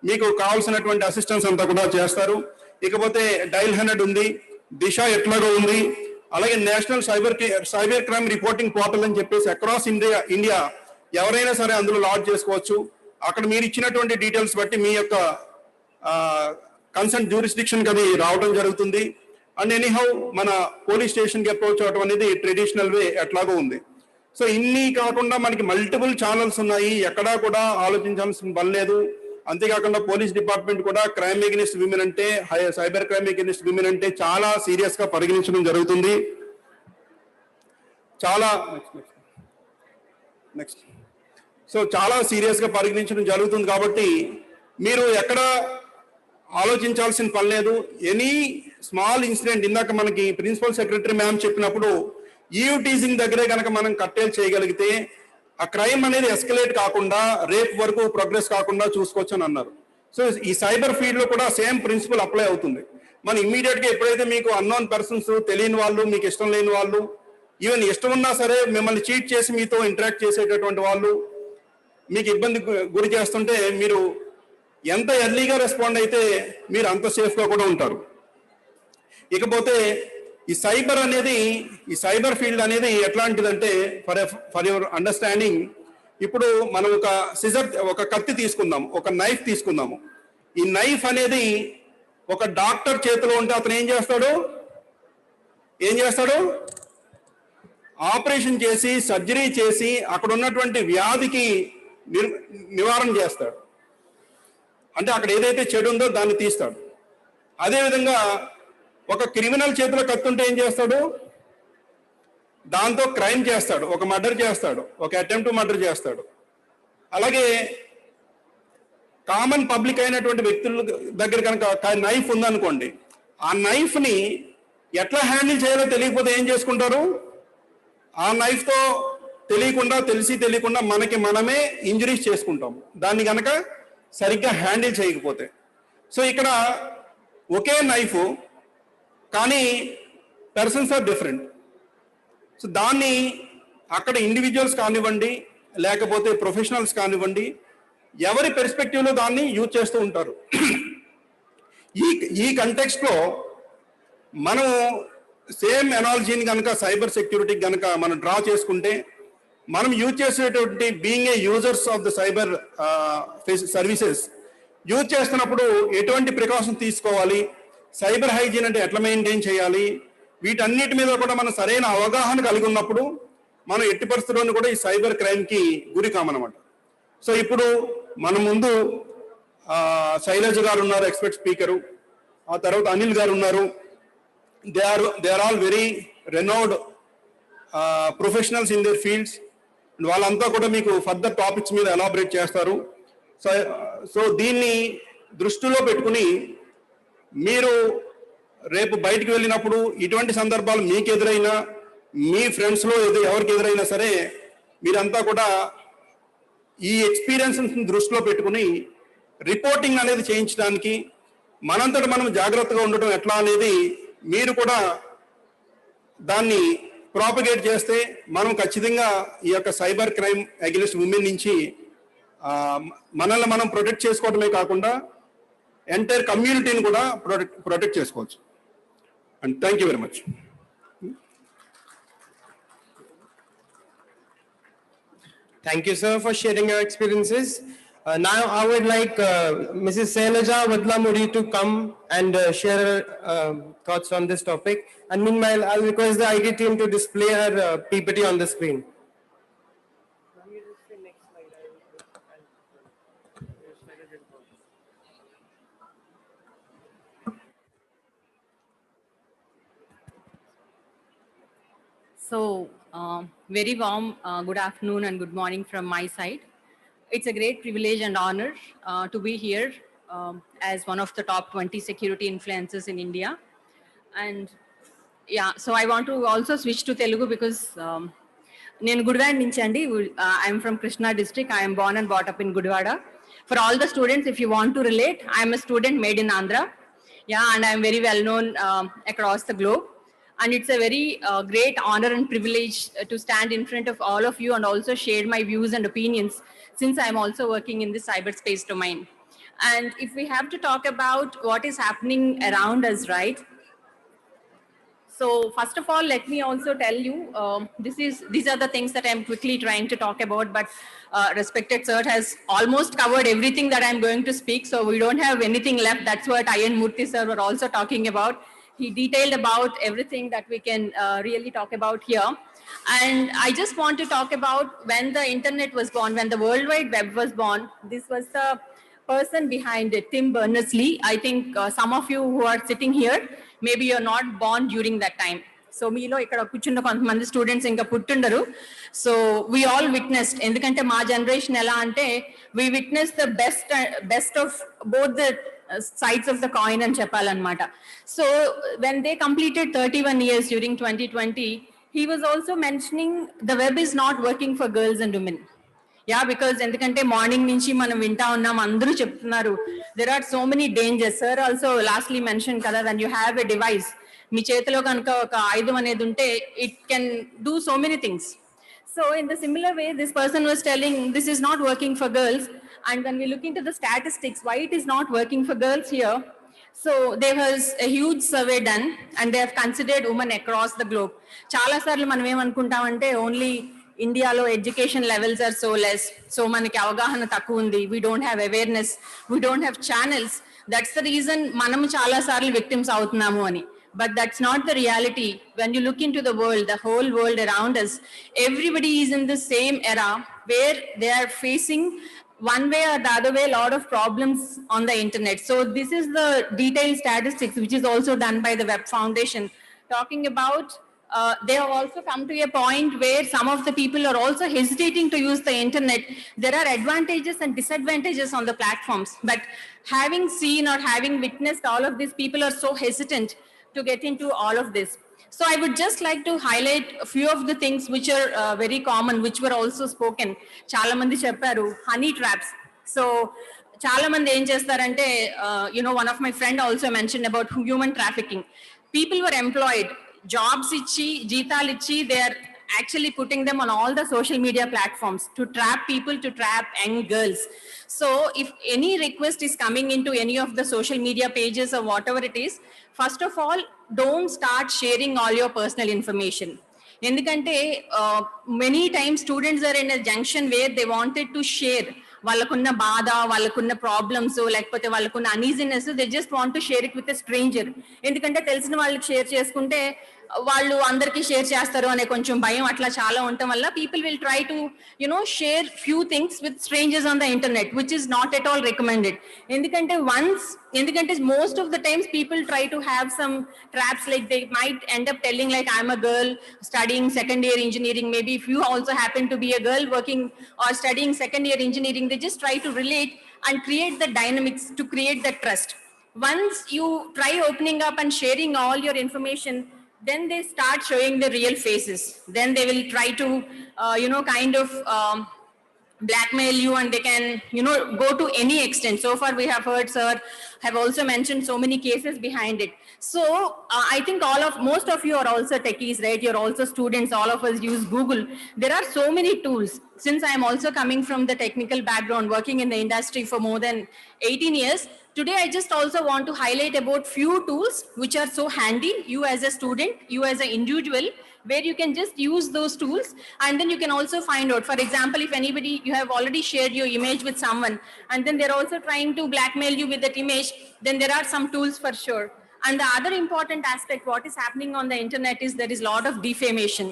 మీకు కావాల్సినటువంటి అసిస్టెన్స్ అంతా కూడా చేస్తారు. ఇకపోతే డైల్ 100 ఉంది, దిశ ఎట్లాగో ఉంది, అలాగే national cyber crime reporting portal అని చెప్పేసి అక్రాస్ ఇండియా ఎవరైనా సరే అందులో లాడ్ చేసుకోవచ్చు. అక్కడ మీరు ఇచ్చినటువంటి డీటెయిల్స్ బట్టి మీ యొక్క కన్సర్న్ జ్యూరిస్డిక్షన్ అది రావడం జరుగుతుంది. అండ్ ఎనీహౌ మన పోలీస్ స్టేషన్కి అప్రోచ్ అవడం అనేది ట్రెడిషనల్ వే ఎట్లాగో ఉంది. సో ఇన్ని కాకుండా మనకి మల్టిపుల్ ఛానల్స్ ఉన్నాయి, ఎక్కడా కూడా ఆలోచించాల్సిన పని లేదు. అంతేకాకుండా పోలీస్ డిపార్ట్మెంట్ కూడా క్రైమ్ ఎగెనిస్ట్ విమెన్ అంటే, సైబర్ క్రైమ్ ఎగెనిస్ట్ విమెన్ అంటే చాలా సీరియస్ గా పరిగణించడం జరుగుతుంది. చాలా సీరియస్ గా పరిగణించడం జరుగుతుంది. కాబట్టి మీరు ఎక్కడ ఆలోచించాల్సిన పని లేదు. ఎనీ స్మాల్ ఇన్సిడెంట్, ఇందాక మనకి ప్రిన్సిపల్ సెక్రటరీ మ్యామ్ చెప్పినప్పుడు ఈవ్ టీజింగ్ దగ్గరే కనుక మనం కట్టేలు చేయగలిగితే ఆ క్రైమ్ అనేది ఎస్కలేట్ కాకుండా రేప్ వరకు ప్రోగ్రెస్ కాకుండా చూసుకోవచ్చు అని అన్నారు. సో ఈ సైబర్ ఫీల్డ్ లో కూడా సేమ్ ప్రిన్సిపల్ అప్లై అవుతుంది. మనం ఇమ్మీడియట్ గా ఎప్పుడైతే మీకు అన్నోన్ పర్సన్స్, తెలియని వాళ్ళు, మీకు ఇష్టం లేని వాళ్ళు, ఈవెన్ ఇష్టం ఉన్నా సరే మిమ్మల్ని చీట్ చేసి మీతో ఇంటరాక్ట్ చేసేటటువంటి వాళ్ళు మీకు ఇబ్బంది గురి చేస్తుంటే మీరు ఎంత ఎర్లీగా రెస్పాండ్ అయితే మీరు అంత సేఫ్ గా కూడా ఉంటారు. ఇకపోతే ఈ సైబర్ ఫీల్డ్ అనేది ఎట్లాంటిదంటే ఫర్ యువర్ అండర్స్టాండింగ్, ఇప్పుడు మనం ఒక కత్తి తీసుకుందాము, ఒక నైఫ్ తీసుకుందాము. ఈ నైఫ్ అనేది ఒక డాక్టర్ చేతిలో ఉంటే అతను ఏం చేస్తాడు? ఆపరేషన్ చేసి, సర్జరీ చేసి అక్కడ ఉన్నటువంటి వ్యాధికి నివారణ చేస్తాడు. అంటే అక్కడ ఏదైతే చెడు ఉందో దాన్ని తీస్తాడు. అదేవిధంగా ఒక క్రిమినల్ చేతిలో కత్తుంటే ఏం చేస్తాడు? దాంతో క్రైమ్ చేస్తాడు, ఒక మర్డర్ చేస్తాడు, ఒక అటెంప్ట్ మర్డర్ చేస్తాడు. అలాగే కామన్ పబ్లిక్ అయినటువంటి వ్యక్తుల దగ్గర కనుక నైఫ్ ఉందనుకోండి, ఆ నైఫ్ ని ఎట్లా హ్యాండిల్ చేయాలో తెలియకపోతే ఏం చేసుకుంటారు? ఆ నైఫ్ తో తెలియకుండా మనకి మనమే ఇంజరీస్ చేసుకుంటాం, దాన్ని కనుక సరిగ్గా హ్యాండిల్ చేయకపోతే. సో ఇక్కడ ఒకే నైఫ్ కానీ పర్సన్స్ ఆర్ డిఫరెంట్. సో దాన్ని అక్కడ ఇండివిజువల్స్ కానివ్వండి, లేకపోతే ప్రొఫెషనల్స్ కానివ్వండి, ఎవరి పెర్స్పెక్టివ్లో దాన్ని యూజ్ చేస్తూ ఉంటారు. ఈ కంటెక్స్ట్లో మనం సేమ్ ఎనాలజీని కనుక సైబర్ సెక్యూరిటీ కనుక మనం డ్రా చేసుకుంటే, మనం యూజ్ చేసేటువంటి being a users of the cyber services use చేస్తున్నప్పుడు ఎటువంటి ప్రికాషన్ తీసుకోవాలి, సైబర్ హైజీన్ అంటే ఎట్లా మెయింటైన్ చేయాలి, వీటన్నిటి మీద కూడా మనం సరైన అవగాహన కలిగి ఉన్నప్పుడు మనం ఎట్టి పరిస్థితుల్లోనూ కూడా ఈ సైబర్ క్రైమ్కి గురి కామన్నమాట. సో ఇప్పుడు మన ముందు శైలజ గారు ఉన్నారు, ఎక్స్పర్ట్ స్పీకరు. ఆ తర్వాత అనిల్ గారు ఉన్నారు. They are all very renowned professionals in their fields. వాళ్ళంతా కూడా మీకు ఫర్దర్ టాపిక్స్ మీద ఎలాబరేట్ చేస్తారు. సో దీన్ని దృష్టిలో పెట్టుకుని మీరు రేపు బయటికి వెళ్ళినప్పుడు ఇటువంటి సందర్భాలు మీకు ఎదురైనా, మీ ఫ్రెండ్స్లో ఎవరికి ఎదురైనా సరే, మీరంతా కూడా ఈ ఎక్స్పీరియన్స్ దృష్టిలో పెట్టుకుని రిపోర్టింగ్ అనేది చేయించడానికి మనంతట మనం జాగ్రత్తగా ఉండటం ఎట్లా అనేది మీరు కూడా దాన్ని ప్రాపగేట్ చేస్తే మనం ఖచ్చితంగా ఈ యొక్క సైబర్ క్రైమ్ అగెనిస్ట్ ఉమెన్ నుంచి మనల్ని మనం ప్రొటెక్ట్ చేసుకోవడమే కాకుండా ఎంటైర్ కమ్యూనిటీని కూడా ప్రొటెక్ట్ చేసుకోవచ్చు. And thank you very much. Thank you, sir, for sharing your experiences. Now I would like Mrs. Shailaja Vadlamudi to come and share her thoughts on this topic. And meanwhile, I'll request the IT team to display her PPT on the screen. So, very warm good afternoon and good morning from my side. It's a great privilege and honor to be here as one of the top 20 security influencers in India. And yeah, so I want to also switch to Telugu because నేను గుడివాడ నుంచి అండి. I'm from Krishna district. I'm born and brought up in Gudivada. For all the students, if you want to relate, I'm a student made in Andhra. Yeah, and I'm very well known across the globe. And it's a very great honor and privilege to stand in front of all of you and also share my views and opinions, since I'm also working in the cyberspace domain. And if we have to talk about what is happening around us, right? So first of all, let me also tell you, these are the things that I'm quickly trying to talk about, but respected sir has almost covered everything that I'm going to speak. So we don't have anything left. That's what I and Murthy sir were also talking about. He detailed about everything that we can really talk about here. And I just want to talk about when the internet was born, when the World Wide Web was born. This was the person behind it, Tim Berners-Lee. I think some of you who are sitting here, maybe you're not born during that time. So మీలో ఇక్కడ కూర్చున్న కొంతమంది students ఇంకా పుట్టుండరు. So we all witnessed, ఎందుకంటే మా generation ఎలా అంటే we witness the best of both the sides of the coin అని చెప్పాలన్నమాట. So when they completed 31 years during 2020, he was also mentioning the web is not working for girls and women. Yeah, because ఎందుకంటే morning నుంచి మనం వింటా ఉన్నాం, అందరూ చెప్తున్నారు there are so many dangers. Sir also lastly mentioned కదా, when you have a device, మీ చేతిలో కనుక ఒక ఆయుధం అనేది ఉంటే it can do so many things. So in the similar way, this person was telling this is not working for girls. And when we look into the statistics, why it is not working for girls here, so there was a huge survey done and they have considered women across the globe. Chala sarlu manam em anukuntamante only ఇండియాలో education levels are so less, so మనకి అవగాహన తక్కువ ఉంది, we don't have awareness, we don't have channels, that's the reason మనం చాలా సార్లు victims అవుతున్నాము అని. But that's not the reality. When you look into the world, the whole world around us, everybody is in the same era where they are facing one way or the other way a lot of problems on the internet. So this is the detailed statistics which is also done by the Web Foundation, talking about they have also come to a point where some of the people are also hesitating to use the internet. There are advantages and disadvantages on the platforms, but having seen or having witnessed all of these, people are so hesitant to get into all of this. So I would just like to highlight a few of the things which are very common, which were also spoken. Chala mandi chepparu honey traps. So chala mandi em chestarante, one of my friend also mentioned about human trafficking. People were employed, jobs ichi, jeetalu ichi, they are actually putting them on all the social media platforms to trap people, to trap young girls. So if any request is coming into any of the social media pages or whatever it is, first of all, don't start sharing all your personal information. ఎందుకంటే many times students are in a junction where they wanted to share వాళ్ళకున్న బాధ, వాళ్ళకున్న problems, లేకపోతే వాళ్ళకున్న uneasiness, they just want to share it with a stranger. ఎందుకంటే తెలిసిన వాళ్ళకి share చేసుకుంటే వాళ్ళు అందరికీ షేర్ చేస్తారు అనే కొంచెం భయం అట్లా చాలా ఉండటం వల్ల people will try to share few things with strangers on the internet, which is not at all recommended. ఎందుకంటే most of the times people try to have some traps, like they might end up telling like I'm a girl studying second year engineering, maybe if you also happen to be a girl working or studying second year engineering, they just try to relate and create the dynamics to create the trust. Once you try opening up and sharing all your information, then they start showing the real faces. Then they will try to kind of blackmail you, and they can go to any extent. So far we have heard sir have also mentioned so many cases behind it. So I think most of you are also techies, right? You're also students, all of us use Google. There are so many tools. Since I am also coming from the technical background, working in the industry for more than 18 years, today I just also want to highlight about few tools which are so handy, you as a student, you as an individual, where you can just use those tools and then you can also find out. For example, if anybody, you have already shared your image with someone and then they're also trying to blackmail you with that image, then there are some tools for sure. And the other important aspect, what is happening on the internet, is there is a lot of defamation.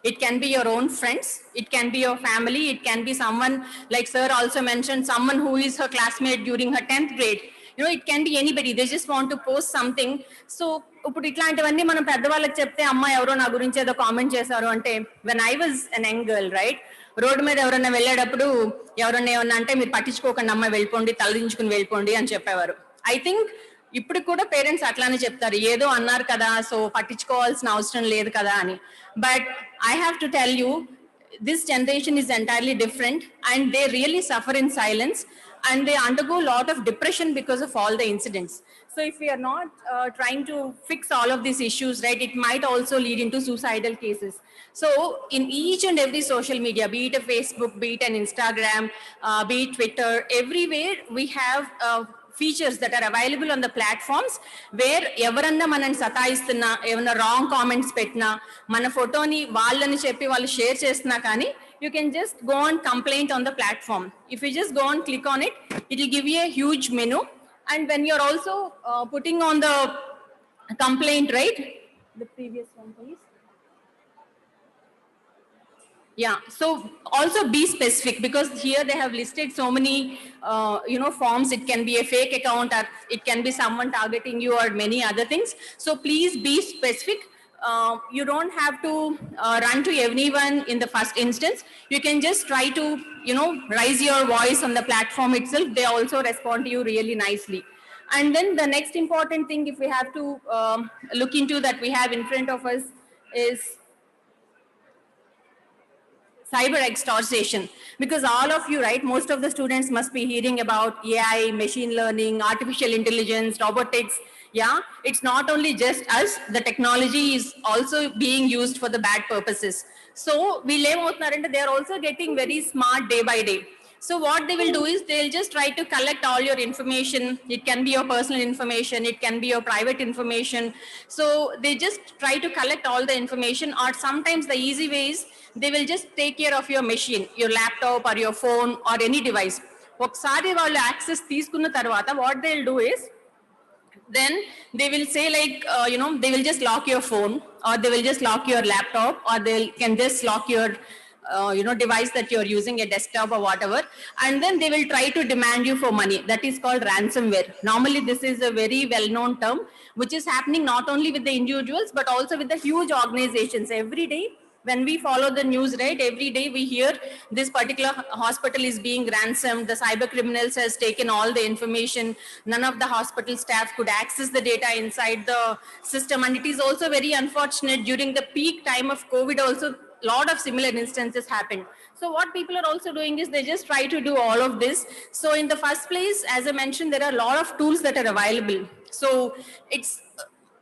It can be your own friends, it can be your family, it can be someone, like sir also mentioned, someone who is her classmate during her 10th grade. It can be anybody. They just want to post something. So ఇప్పుడు ఇట్లాంటివన్నీ మనం పెద్దవాళ్ళకి చెప్తే అమ్మ ఎవరో నా గురించి ఏదో కామెంట్ చేశారు అంటే, when I was an young girl, right, road మీద ఎవరన్నా వెళ్ళేటప్పుడు ఎవరన్నా ఏమన్నా అంటే మీరు పట్టించుకోకండి అమ్మ, వెళ్ళిపోండి, తలదించుకుని వెళ్ళిపోండి అని చెప్పేవారు. ఐ థింక్ ఇప్పుడు కూడా పేరెంట్స్ అట్లానే చెప్తారు, ఏదో అన్నారు కదా సో పట్టించుకోవాల్సిన అవసరం లేదు కదా అని. But I have to tell you, this generation is entirely different and they really suffer in silence and they undergo a lot of depression because of all the incidents. So if we are not trying to fix all of these issues, right, it might also lead into suicidal cases. So in each and every social media, be it a Facebook, be it an Instagram, be it Twitter, everywhere we have features that are available on the platforms where ఎవరన్నా మనని సతాయిస్తున్నా ఏమన్నా wrong comments పెట్టినా మన ఫోటోని వాళ్ళని చెప్పి వాళ్ళు share చేస్తున్నా కానీ you can just go on complaint on the platform. If you just go and click on it, it will give you a huge menu. And when you're also putting on the complaint, right? The previous one, please. Yeah, so also be specific because here they have listed so many, forms. It can be a fake account or it can be someone targeting you or many other things. So please be specific. You don't have to run to everyone in the first instance. You can just try to, raise your voice on the platform itself. They also respond to you really nicely. And then the next important thing, if we have to look into that we have in front of us is cyber extortion, because all of you, right, most of the students must be hearing about AI, machine learning, artificial intelligence, robotics. Yeah, it's not only just us, the technology is also being used for the bad purposes. So they're also getting very smart day by day. So what they will do is they'll just try to collect all your information. It can be your personal information, it can be your private information. So they just try to collect all the information, or sometimes the easy way is they will just take care of your machine, your laptop or your phone or any device. Okkasari vallu access teeskunna tarvata what they'll do is then they will say like, they will just lock your phone, or they will just lock your laptop, or they can just lock your device that you're using, a desktop or whatever, and then they will try to demand you for money. That is called ransomware. Normally this is a very well-known term which is happening not only with the individuals but also with the huge organizations. Every day when we follow the news, right, every day we hear this particular hospital is being ransomed, the cyber criminals has taken all the information, none of the hospital staff could access the data inside the system. And it is also very unfortunate, during the peak time of COVID also lot of similar instances happened. So what people are also doing is they just try to do all of this. So in the first place, as I mentioned, there are a lot of tools that are available. So it's,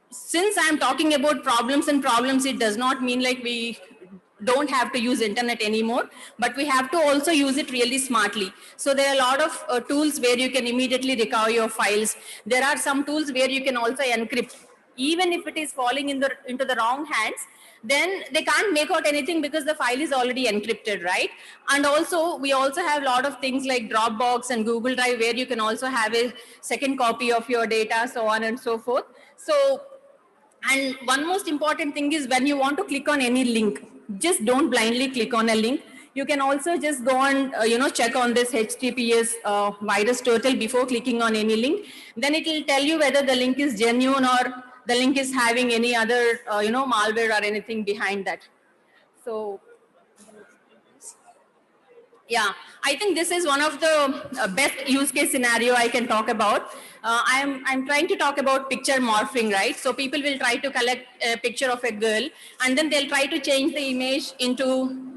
since I'm talking about problems, it does not mean like we don't have to use internet anymore, but we have to also use it really smartly. So there are a lot of tools where you can immediately recover your files. There are some tools where you can also encrypt. Even if it is falling into the wrong hands, then they can't make out anything because the file is already encrypted, right? And also, we also have a lot of things like Dropbox and Google Drive where you can also have a second copy of your data, so on and so forth. So, and one most important thing is when you want to click on any link, just don't blindly click on a link. You can also just go and, check on this HTTPS virus total before clicking on any link. Then it will tell you whether the link is genuine or the link is having any other, malware or anything behind that. So, yeah, I think this is one of the best use case scenario I can talk about. I'm trying to talk about picture morphing, right? So people will try to collect a picture of a girl and then they'll try to change the image into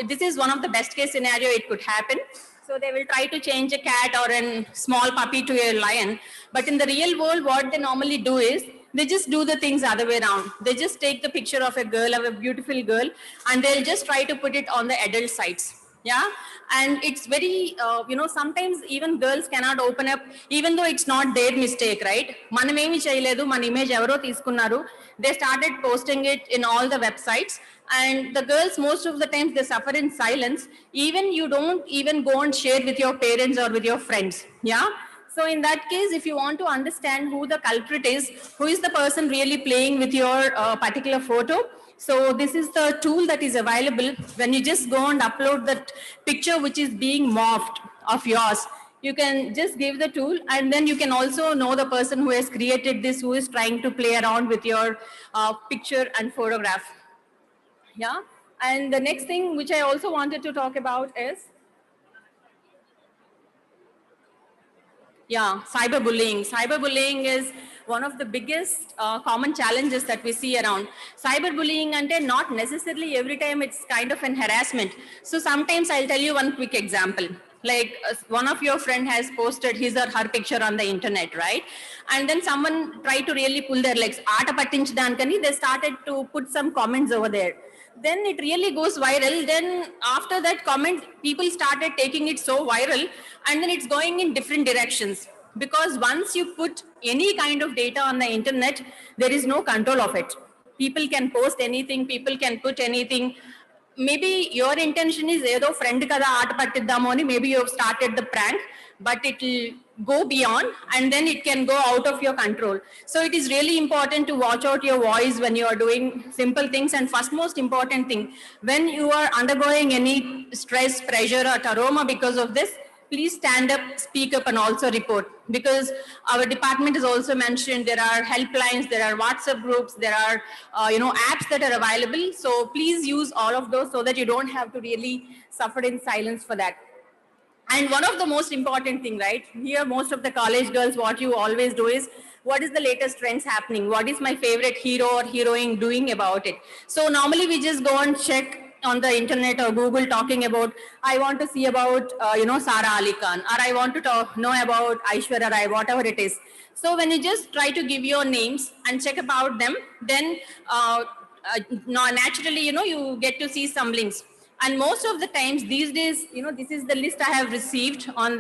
this is one of the best case scenario it could happen. So they will try to change a cat or a small puppy to a lion. But in the real world, what they normally do is they just do the things other way around. They just take the picture of a girl, of a beautiful girl, and they'll just try to put it on the adult sites. Yeah, and it's very, sometimes even girls cannot open up, even though it's not their mistake, right? Manamemi chayaledu, man image evaro teeskunnaru. They started posting it in all the websites, and the girls, most of the times, they suffer in silence. Even you don't even go and share with your parents or with your friends. Yeah. So in that case, if you want to understand who the culprit is, who is the person really playing with your particular photo, so this is the tool that is available. When you just go and upload that picture which is being morphed of yours, you can just give the tool, and then you can also know the person who has created this, who is trying to play around with your picture and photograph. Yeah, and the next thing which I also wanted to talk about is, yeah, cyberbullying. Cyberbullying is one of the biggest common challenges that we see around. Cyberbullying ante not necessarily every time it's kind of an harassment. So sometimes I'll tell you one quick example. Like one of your friend has posted his or her picture on the internet, right? And then someone tried to really pull their legs. Aata pattinchadanikani they started to put some comments over there. Then it really goes viral. Then after that comment, people started taking it so viral, and then it's going in different directions. because once you put any kind of data on the internet, there is no control of it. People can post anything, people can put anything. Maybe your intention is edo friend kada aata pattiddamo ani, maybe you have started the prank, but it will go beyond and then it can go out of your control. So it is really important to watch out your voice when you are doing simple things. And first most important thing, when you are undergoing any stress, pressure or trauma because of this, please stand up, speak up and also report, because our department has also mentioned there are helplines, there are WhatsApp groups, there are apps that are available. So please use all of those so that you don't have to really suffer in silence for that. And one of the most important thing, right, here most of the college girls, what you always do is, what is the latest trends happening? What is my favorite hero or heroine doing about it? So normally we just go and check on the internet or Google talking about, I want to see about, Sara Ali Khan, or I want to know about Aishwarya Rai, whatever it is. So when you just try to give your names and check about them, then naturally, you get to see some links. And most of the times these days, this is the list I have received from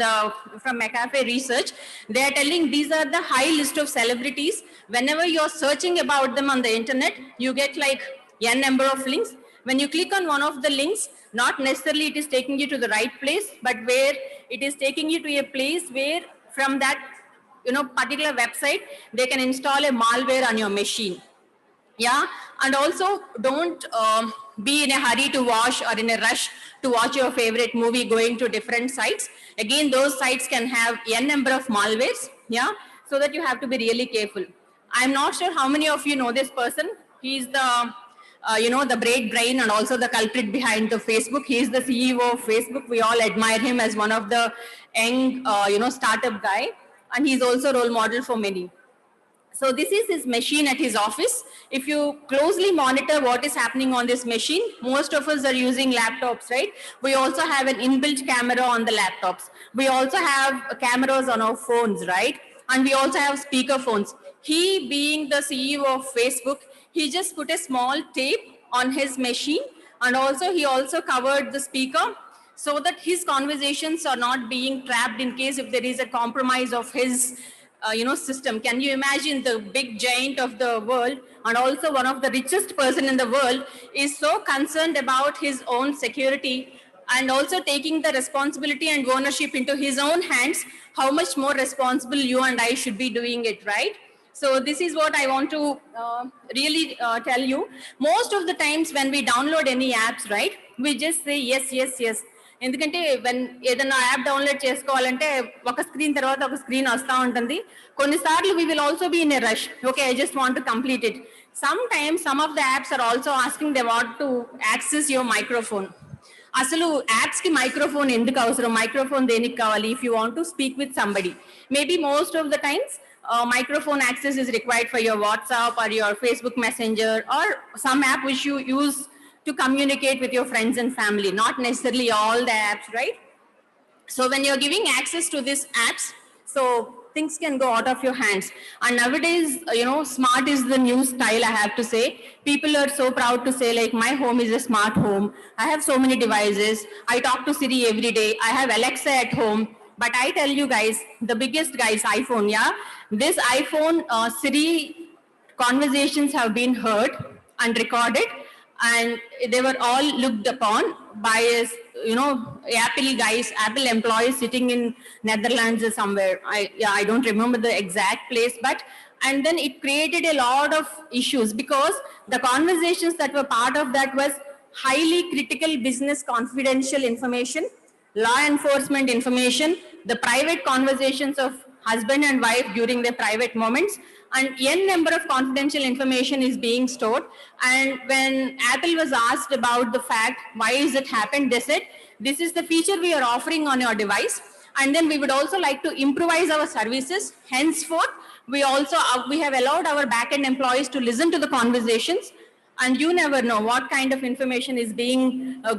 McAfee Research. They are telling these are the high list of celebrities. Whenever you're searching about them on the internet, you get like n number of links. When you click on one of the links, not necessarily it is taking you to the right place, but where it is taking you to a place where from that particular website, they can install a malware on your machine. Yeah, and also don't be in a hurry to watch or in a rush to watch your favorite movie going to different sites. Again, those sites can have n number of malwares, yeah, so that you have to be really careful. I'm not sure how many of you know this person. He's the, the great brain and also the culprit behind the Facebook. He's the CEO of Facebook. We all admire him as one of the young, startup guy, and he's also role model for many. So this is his machine at his office. If you closely monitor what is happening on this machine, most of us are using laptops, right? We also have an inbuilt camera on the laptops. We also have cameras on our phones, right? And we also have speaker phones. He, being the CEO of Facebook, he just put a small tape on his machine, and also he also covered the speaker so that his conversations are not being trapped in case if there is a compromise of his system. Can you imagine the big giant of the world and also one of the richest person in the world is so concerned about his own security and also taking the responsibility and ownership into his own hands? How much more responsible you and I should be doing it, right? So this is what I want to really tell you. Most of the times when we download any apps, right, we just say yes, yes, yes. ఎందుకంటే ఏదైనా app download చేసుకోవాలంటే ఒక screen తర్వాత ఒక screen వస్తూ ఉంటుంది. కొన్నిసార్లు we will also be in a rush. Okay, I just want to complete it. Sometimes some of the apps are also asking they want to access your microphone. అసలు apps కి microphone ఎందుకు అవసరం? Microphone దేనికి కావాలి? If you want to speak with somebody, maybe most of the times microphone access is required for your WhatsApp or your Facebook Messenger or some app which you use to communicate with your friends and family, not necessarily all the apps, right? So when you're giving access to these apps, so things can go out of your hands. And nowadays, smart is the new style, I have to say. People are so proud to say like, my home is a smart home. I have so many devices. I talk to Siri every day. I have Alexa at home. But I tell you guys, the biggest guys, iPhone, yeah? This iPhone Siri conversations have been heard and recorded, and they were all looked upon by, Apple guys, Apple employees sitting in Netherlands or somewhere. I don't remember the exact place, but, and then it created a lot of issues because the conversations that were part of that was highly critical business confidential information, law enforcement information, the private conversations of husband and wife during their private moments, and n number of confidential information is being stored. And when Apple was asked about the fact, why is it happened, they said, this is the feature we are offering on your device. And then we would also like to improvise our services. Henceforth, we have allowed our back-end employees to listen to the conversations. And you never know what kind of information is being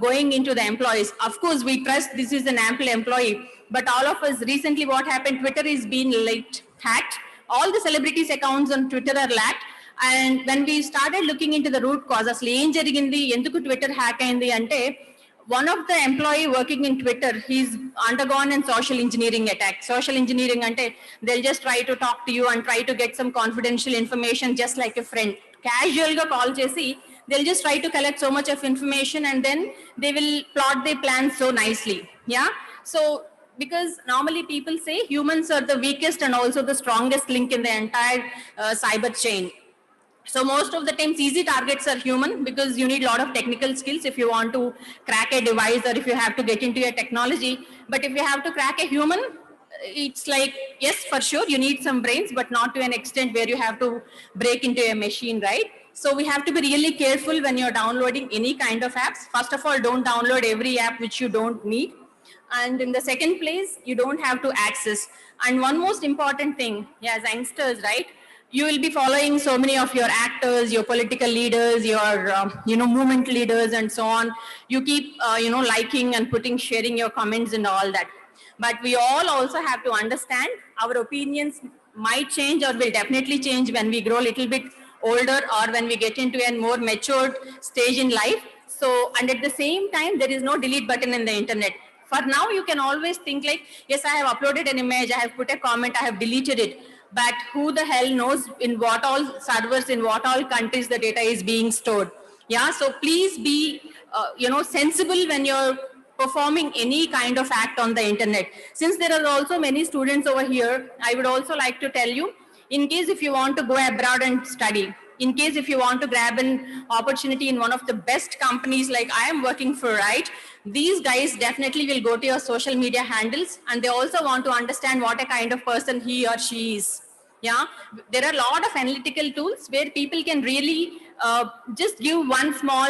going into the employees. Of course, we trust this is an Apple employee, but all of us recently, what happened, Twitter is being hacked. All the celebrities' accounts on Twitter are lacked. And when we started looking into the root cause, asli em jarigindi, enduku Twitter hack ayindi ante, one of the employee working in Twitter, he's undergone a social engineering attack. Social engineering ante, they'll just try to talk to you and try to get some confidential information just like a friend. Casual ga call chesi, they'll just try to collect so much of information and then they will plot their plans so nicely. Yeah. So because normally people say humans are the weakest and also the strongest link in the entire cyber chain. So most of the times easy targets are human because you need a lot of technical skills if you want to crack a device or if you have to get into a technology. But if you have to crack a human, it's like, yes, for sure, you need some brains, but not to an extent where you have to break into a machine, right? So we have to be really careful when you're downloading any kind of apps. First of all, don't download every app which you don't need. And in the second place, you don't have to access. And one most important thing, yeah, as youngsters, right? You will be following so many of your actors, your political leaders, your movement leaders, and so on. You keep liking and sharing your comments and all that. But we all also have to understand our opinions might change or will definitely change when we grow a little bit older or when we get into a more matured stage in life. So, and at the same time, there is no delete button in the internet. For now, you can always think like, yes, I have uploaded an image, I have put a comment, I have deleted it. But who the hell knows in what all servers, in what all countries the data is being stored. Yeah, so please be, sensible when you're performing any kind of act on the internet. Since there are also many students over here, I would also like to tell you, in case if you want to go abroad and study, in case if you want to grab an opportunity in one of the best companies like I am working for, right? These guys definitely will go to your social media handles and they also want to understand what a kind of person he or she is. Yeah, there are a lot of analytical tools where people can really just give one small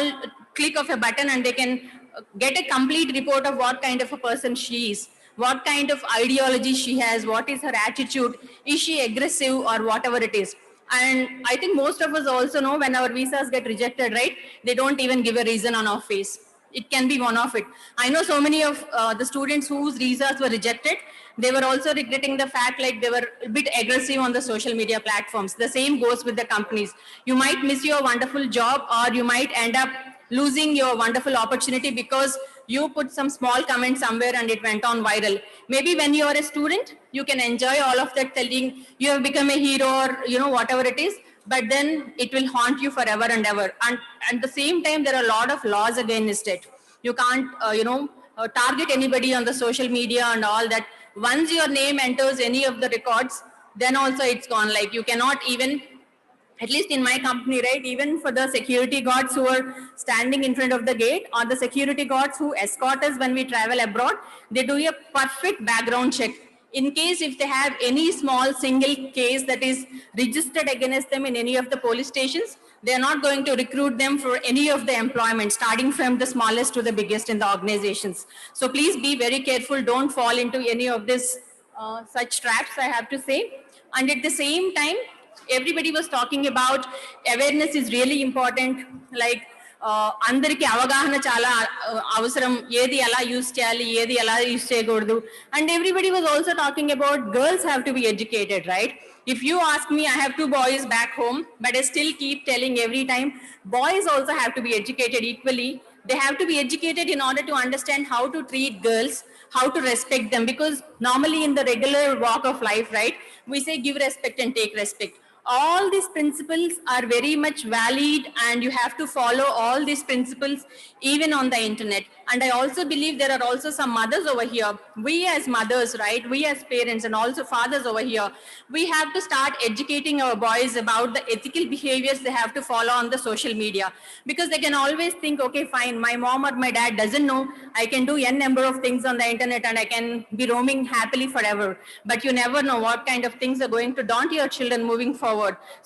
click of a button and they can get a complete report of what kind of a person she is, what kind of ideology she has, what is her attitude, is she aggressive or whatever it is. And I think most of us also know when our visas get rejected, right? They don't even give a reason on our face. It can be one of it. I know so many of the students whose visas were rejected, they were also regretting the fact like they were a bit aggressive on the social media platforms. The same goes with the companies. You might miss your wonderful job or you might end up losing your wonderful opportunity because you put some small comment somewhere and it went on viral. Maybe when you are a student, you can enjoy all of that telling you have become a hero or whatever it is, but then it will haunt you forever and ever. And at the same time, there are a lot of laws against it. You can't, target anybody on the social media and all that. Once your name enters any of the records, then also it's gone. Like you cannot even, at least in my company, right, even for the security guards who are standing in front of the gate or the security guards who escort us when we travel abroad, they do a perfect background check. In case if they have any small single case that is registered against them in any of the police stations, they are not going to recruit them for any of the employment, starting from the smallest to the biggest in the organizations. So please be very careful. Don't fall into any of this such traps, I have to say. And at the same time, everybody was talking about awareness is really important. Like అందరికి అవగాహన చాలా అవసరం, ఏది ఎలా use చేయాలి, ఏది ఎలా use చేయకూడదు. And everybody was also talking about girls have to be educated, right? If you ask me, I have 2 boys back home, but I still keep telling every time, boys also have to be educated equally. They have to be educated in order to understand how to treat girls, how to respect them, because normally in the regular walk of life, right, we say give respect and take respect. All these principles are very much valid and you have to follow all these principles even on the internet. And I also believe there are also some mothers over here. We as mothers, right, we as parents and also fathers over here, we have to start educating our boys about the ethical behaviors they have to follow on the social media. Because they can always think, okay, fine, my mom or my dad doesn't know, I can do n number of things on the internet and I can be roaming happily forever. But you never know what kind of things are going to daunt your children moving forward.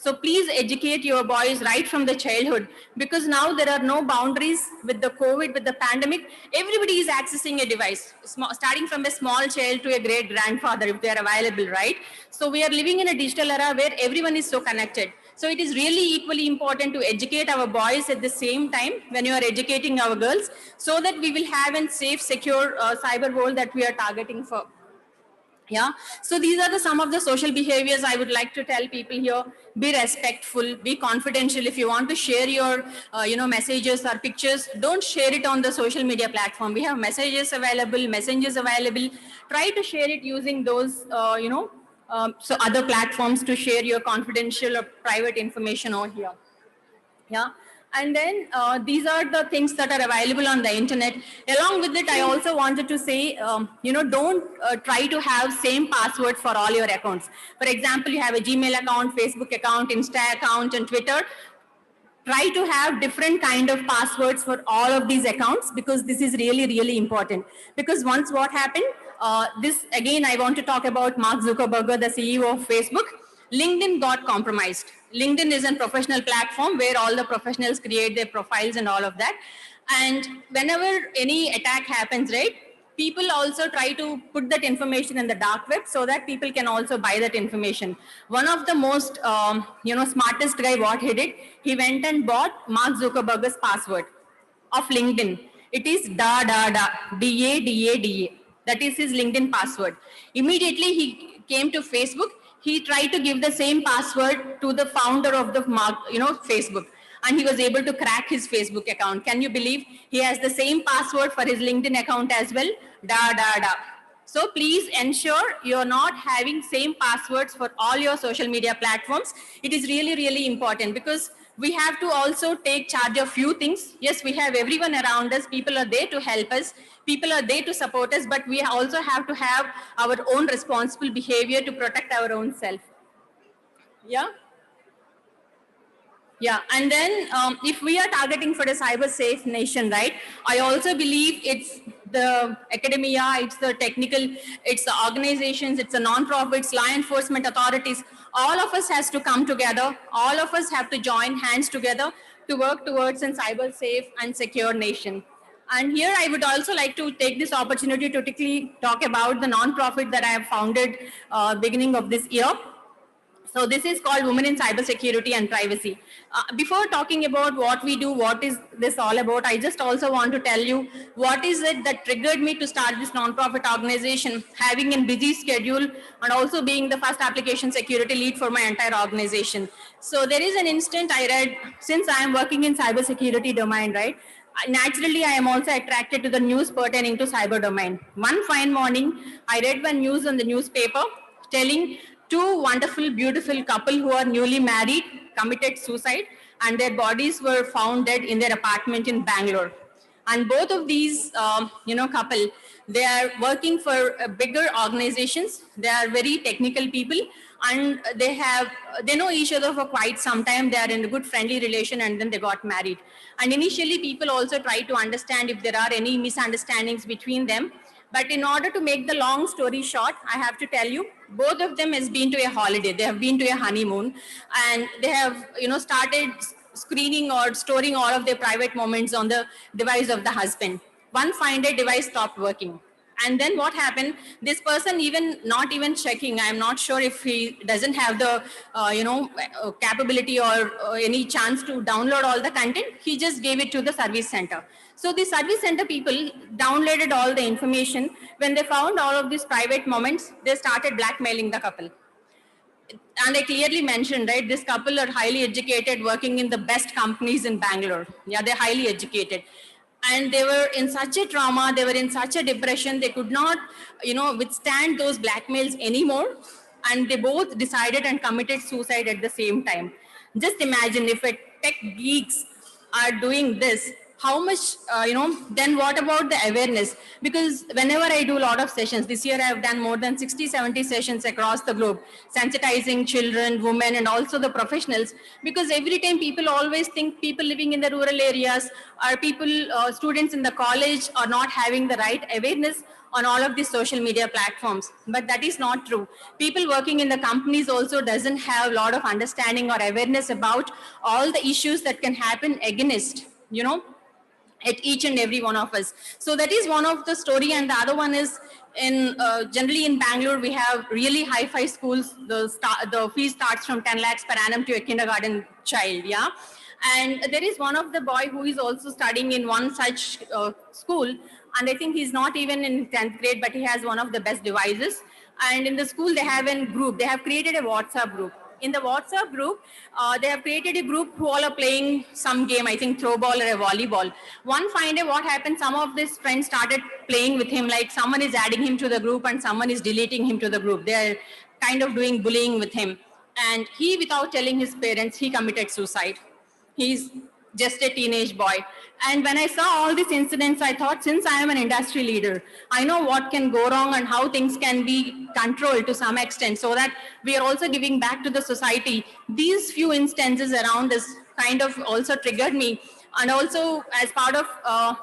So please educate your boys right from the childhood, because now there are no boundaries with the COVID, with the pandemic. Everybody is accessing a device, starting from a small child to a great grandfather if they are available, right? So we are living in a digital era where everyone is so connected. So it is really equally important to educate our boys at the same time when you are educating our girls, so that we will have a safe, secure cyber world that we are targeting for. Yeah, so these are some of the social behaviors I would like to tell people here. Be respectful, be confidential. If you want to share your messages or pictures, don't share it on the social media platform. We have messages available, messengers available. Try to share it using those so other platforms to share your confidential or private information over here. Yeah, and then these are the things that are available on the internet. Along with it, I also wanted to say, don't try to have same password for all your accounts. For example, you have a Gmail account, Facebook account, Insta account, and Twitter. Try to have different kind of passwords for all of these accounts, because this is really important. Because once what happened, this again I want to talk about Mark Zuckerberg, the CEO of Facebook. LinkedIn got compromised. LinkedIn is a professional platform where all the professionals create their profiles and all of that. And whenever any attack happens, right, people also try to put that information in the dark web so that people can also buy that information. One of the most, smartest guy, what he did, he went and bought Mark Zuckerberg's password of LinkedIn. It is DADA. That is his LinkedIn password. Immediately he came to Facebook. He tried to give the same password to the founder of the Facebook, and he was able to crack his Facebook account. Can you believe? He has the same password for his LinkedIn account as well. So please ensure you're not having same passwords for all your social media platforms. It is really important, because we have to also take charge of few things. Yes, we have everyone around us. People are there to help us. People are there to support us, but we also have to have our own responsible behavior to protect our own self. Yeah. Yeah, and then if we are targeting for the cyber safe nation, right, I also believe it's the academia, it's the technical, it's the organizations, it's the non-profits, law enforcement authorities. All of us has to come together. All of us have to join hands together to work towards a cyber safe and secure nation. And here I would also like to take this opportunity to quickly talk about the non-profit that I have founded beginning of this year. So this is called Women in Cybersecurity and Privacy. Before talking about what we do, what is this all about, I just also want to tell you what is it that triggered me to start this non-profit organization, having a busy schedule and also being the first application security lead for my entire organization. So there is an instant I read, since I am working in cybersecurity domain, right? Naturally, I am also attracted to the news pertaining to cyber domain. One fine morning, I read one news on the newspaper telling two wonderful, beautiful couple who are newly married committed suicide, and their bodies were found dead in their apartment in Bangalore. And both of these, couple, they are working for bigger organizations. They are very technical people, and they know each other for quite some time. They are in a good friendly relation, and then they got married. And initially, people also try to understand if there are any misunderstandings between them. But in order to make the long story short, I have to tell you, both of them has been to a holiday. They have been to a honeymoon, and they have, started screening or storing all of their private moments on the device of the husband. One fine day, device stopped working. And then what happened? This person not even checking. I'm not sure if he doesn't have the, capability or any chance to download all the content. He just gave it to the service center. So the service center people downloaded all the information. When they found all of these private moments, they started blackmailing the couple. And I clearly mentioned, right, this couple are highly educated, working in the best companies in Bangalore. Yeah, they're highly educated. And they were in such a trauma, they were in such a depression, they could not, withstand those blackmails anymore. And they both decided and committed suicide at the same time. Just imagine if a tech geeks are doing this, how much, then what about the awareness? Because whenever I do a lot of sessions, this year I have done more than 60, 70 sessions across the globe, sensitizing children, women, and also the professionals. Because every time people always think people living in the rural areas or people, students in the college are not having the right awareness on all of these social media platforms. But that is not true. People working in the companies also doesn't have a lot of understanding or awareness about all the issues that can happen against, at each and every one of us. So that is one of the story. And the other one is generally in Bangalore, we have really hi-fi schools. The fee starts from 10 lakhs per annum to a kindergarten child. Yeah. And there is one of the boy who is also studying in one such school, and I think he's not even in 10th grade, but he has one of the best devices. And in the school, they have a group. They have created a WhatsApp group. In the WhatsApp group, they have created a group who all are playing some game, I think throw ball or a volleyball. One fine day, what happened, some of these friends started playing with him, like someone is adding him to the group and someone is deleting him to the group. They're kind of doing bullying with him. And he, without telling his parents, he committed suicide. He's just a teenage boy. And when I saw all these incidents, I thought, since I am an industry leader, I know what can go wrong and how things can be controlled to some extent, so that we are also giving back to the society. These few instances around us kind of also triggered me. And also, as part of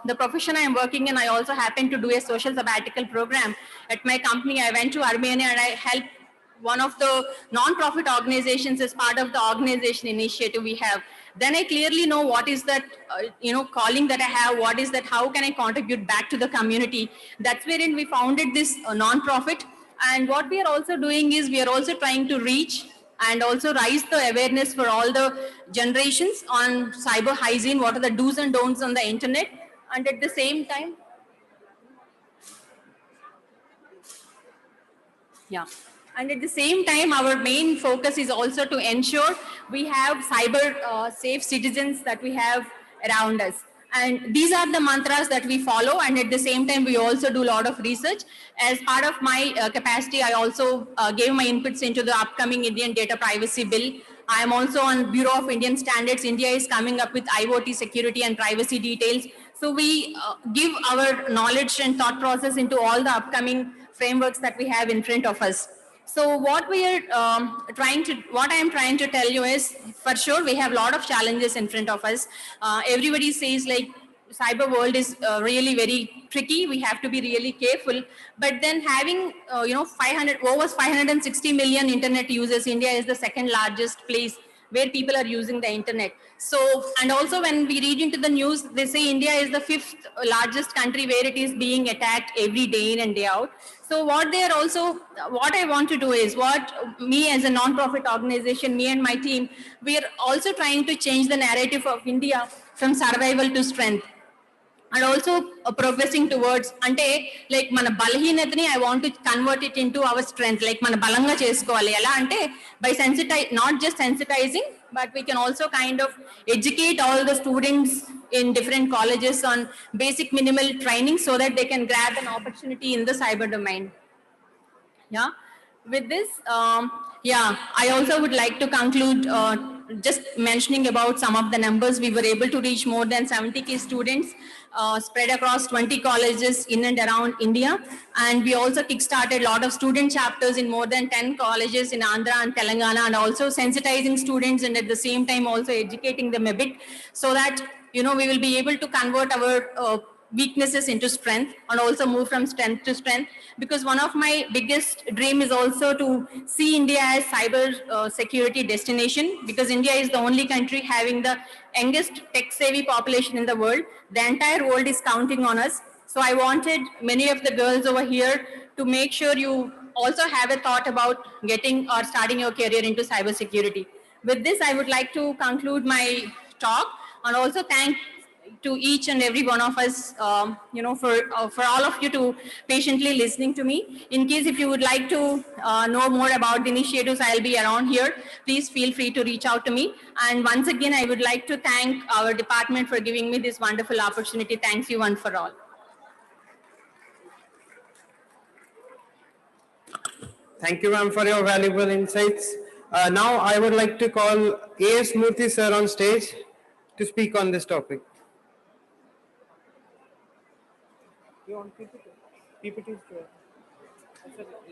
the profession I am working in, I also happen to do a social sabbatical program. At my company, I went to Armenia and I helped one of the non-profit organizations as part of the organization initiative we have. Then I clearly know what is that, calling that I have, what is that, how can I contribute back to the community. That's wherein we founded this non-profit. And what we are also doing is we are also trying to reach and also raise the awareness for all the generations on cyber hygiene, what are the do's and don'ts on the internet. And at the same time, yeah. And at the same time, our main focus is also to ensure we have cyber safe citizens that we have around us. And these are the mantras that we follow. And at the same time, we also do a lot of research. As part of my capacity, I also gave my inputs into the upcoming Indian Data Privacy Bill. I am also on Bureau of Indian Standards. India is coming up with IoT security and privacy details. So we give our knowledge and thought process into all the upcoming frameworks that we have in front of us. So what we are what I am trying to tell you is, for sure, we have a lot of challenges in front of us. Everybody says like cyber world is really very tricky. We have to be really careful. But then having, over 560 million internet users, India is the second largest place where people are using the internet. So, and also when we read into the news, they say India is the 5th largest country where it is being attacked every day in and day out. So what I want to do is, what me as a non-profit organization, me and my team, we are also trying to change the narrative of India from survival to strength. And also progressing towards, ante like mana balaheenatani, I want to convert it into our strength, like mana balanga chesukovali ela ante by not just sensitizing, but we can also kind of educate all the students in different colleges on basic minimal training so that they can grab an opportunity in the cyber domain. Yeah. With this, I also would like to conclude just mentioning about some of the numbers. We were able to reach more than 70,000 students spread across 20 colleges in and around India. And we also kickstarted a lot of student chapters in more than 10 colleges in Andhra and Telangana, and also sensitizing students and at the same time also educating them a bit, so that, we will be able to convert our weaknesses into strength and also move from strength to strength. Because one of my biggest dream is also to see India as cyber security destination, because India is the only country having the youngest tech savvy population in the world. The entire world is counting on us. So I wanted many of the girls over here to make sure you also have a thought about getting or starting your career into cyber security. With this, I would like to conclude my talk and also thank to each and every one of us, for all of you to patiently listening to me. In case if you would like to know more about the initiatives, I'll be around here. Please feel free to reach out to me. And once again, I would like to thank our department for giving me this wonderful opportunity. Thanks you one for all. Thank you, ma'am, for your valuable insights. Now I would like to call A.S. Murthy sir on stage to speak on this topic. You want PPT?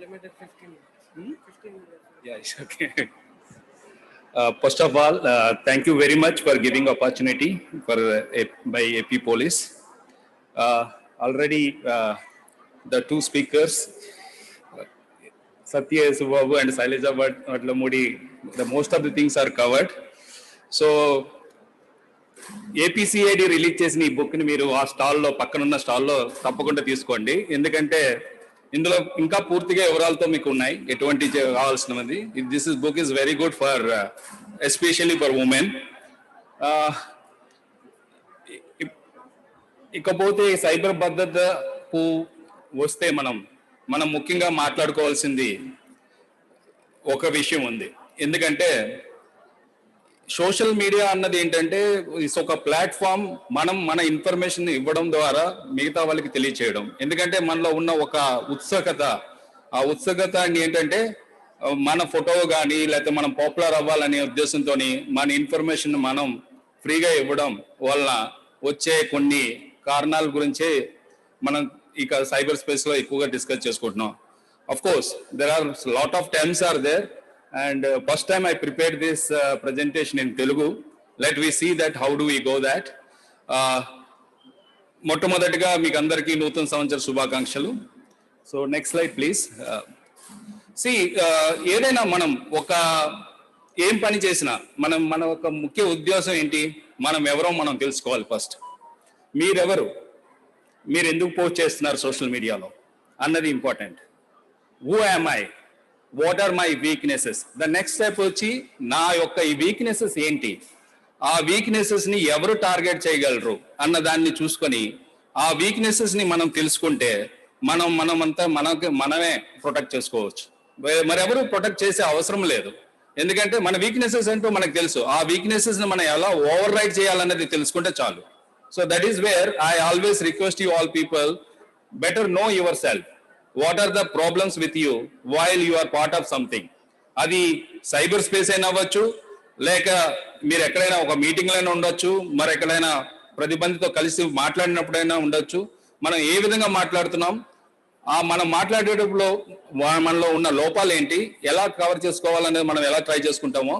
Limited 15 minutes. 15 minutes. Yeah, it's okay. First of all, thank you very much for giving opportunity by AP Police. Already the two speakers, Satya Subabu and Saileja Vatlamudi, the most of the things are covered. So APCID release చేసిన ఈ book ని మీరు ఆ స్టాల్లో పక్కనున్న స్టాల్లో తప్పకుండా తీసుకోండి. ఎందుకంటే ఇందులో ఇంకా పూర్తిగా వివరాలతో మీకు ఉన్నాయి ఎటువంటి కావాల్సినది. This book is very good for especially for women. ఇకపోతే సైబర్ భద్రతకు వస్తే మనం ముఖ్యంగా మాట్లాడుకోవాల్సింది ఒక విషయం ఉంది. ఎందుకంటే సోషల్ మీడియా అన్నది ఏంటంటే ఇట్స్ ఒక ప్లాట్ఫామ్. మన ఇన్ఫర్మేషన్ ఇవ్వడం ద్వారా మిగతా వాళ్ళకి తెలియచేయడం. ఎందుకంటే మనలో ఉన్న ఒక ఉత్సుకత, ఆ ఉత్సుకత ఏంటంటే మన ఫోటో కానీ లేకపోతే మనం పాపులర్ అవ్వాలనే ఉద్దేశంతో మన ఇన్ఫర్మేషన్ మనం ఫ్రీగా ఇవ్వడం వల్ల వచ్చే కొన్ని కారణాల గురించే మనం ఇక సైబర్ స్పేస్ లో ఎక్కువగా డిస్కస్ చేసుకుంటున్నాం. Of course there are lot of terms are there and first time I prepared this presentation in Telugu. Let we see that how do we go that. మొట్టమొదటిగా మీకు అందరికీ నూతన సంవత్సర శుభాకాంక్షలు. So next slide please. ఏదైనా మనం ఏం పని చేసినా మన ఒక ముఖ్య ఉద్దేశం ఏంటి, మనం ఎవరో మనం తెలుసుకోవాలి ఫస్ట్. మీరెవరు, మీరు ఎందుకు పోస్ట్ చేస్తున్నారు సోషల్ మీడియాలో అన్నది important. Who am I, what are my weaknesses. The next step వచ్చి నా యొక్క ఈ వీక్నెసెస్ ఏంటి, ఆ వీక్నెసెస్ ని ఎవరు టార్గెట్ చేయగలరు అన్న దాన్ని చూసుకొని ఆ వీక్నెసెస్ ని మనం తెలుసుకుంటే మనమే ప్రొటెక్ట్ చేసుకోవచ్చు. మరెవరు ప్రొటెక్ట్ చేసే అవసరం లేదు. ఎందుకంటే మన వీక్నెసెస్ ఏంటో మనకు తెలుసు. ఆ వీక్నెసెస్ ని మనం ఎలా ఓవర్ రైడ్ చేయాలన్నది తెలుసుకుంటే చాలు. So that is where I always request you all people, better know yourself. What are the problems with you while you are part of something. అది సైబర్ స్పేస్ అయినా అవ్వచ్చు, లేక మీరు ఎక్కడైనా ఒక మీటింగ్ అయినా ఉండొచ్చు, మరి ఎక్కడైనా ప్రతిబంధితో కలిసి మాట్లాడినప్పుడైనా ఉండొచ్చు. మనం ఏ విధంగా మాట్లాడుతున్నాం, మనం మాట్లాడేటప్పుడు మనలో ఉన్న లోపాలు ఏంటి, ఎలా కవర్ చేసుకోవాలనేది మనం ఎలా ట్రై చేసుకుంటామో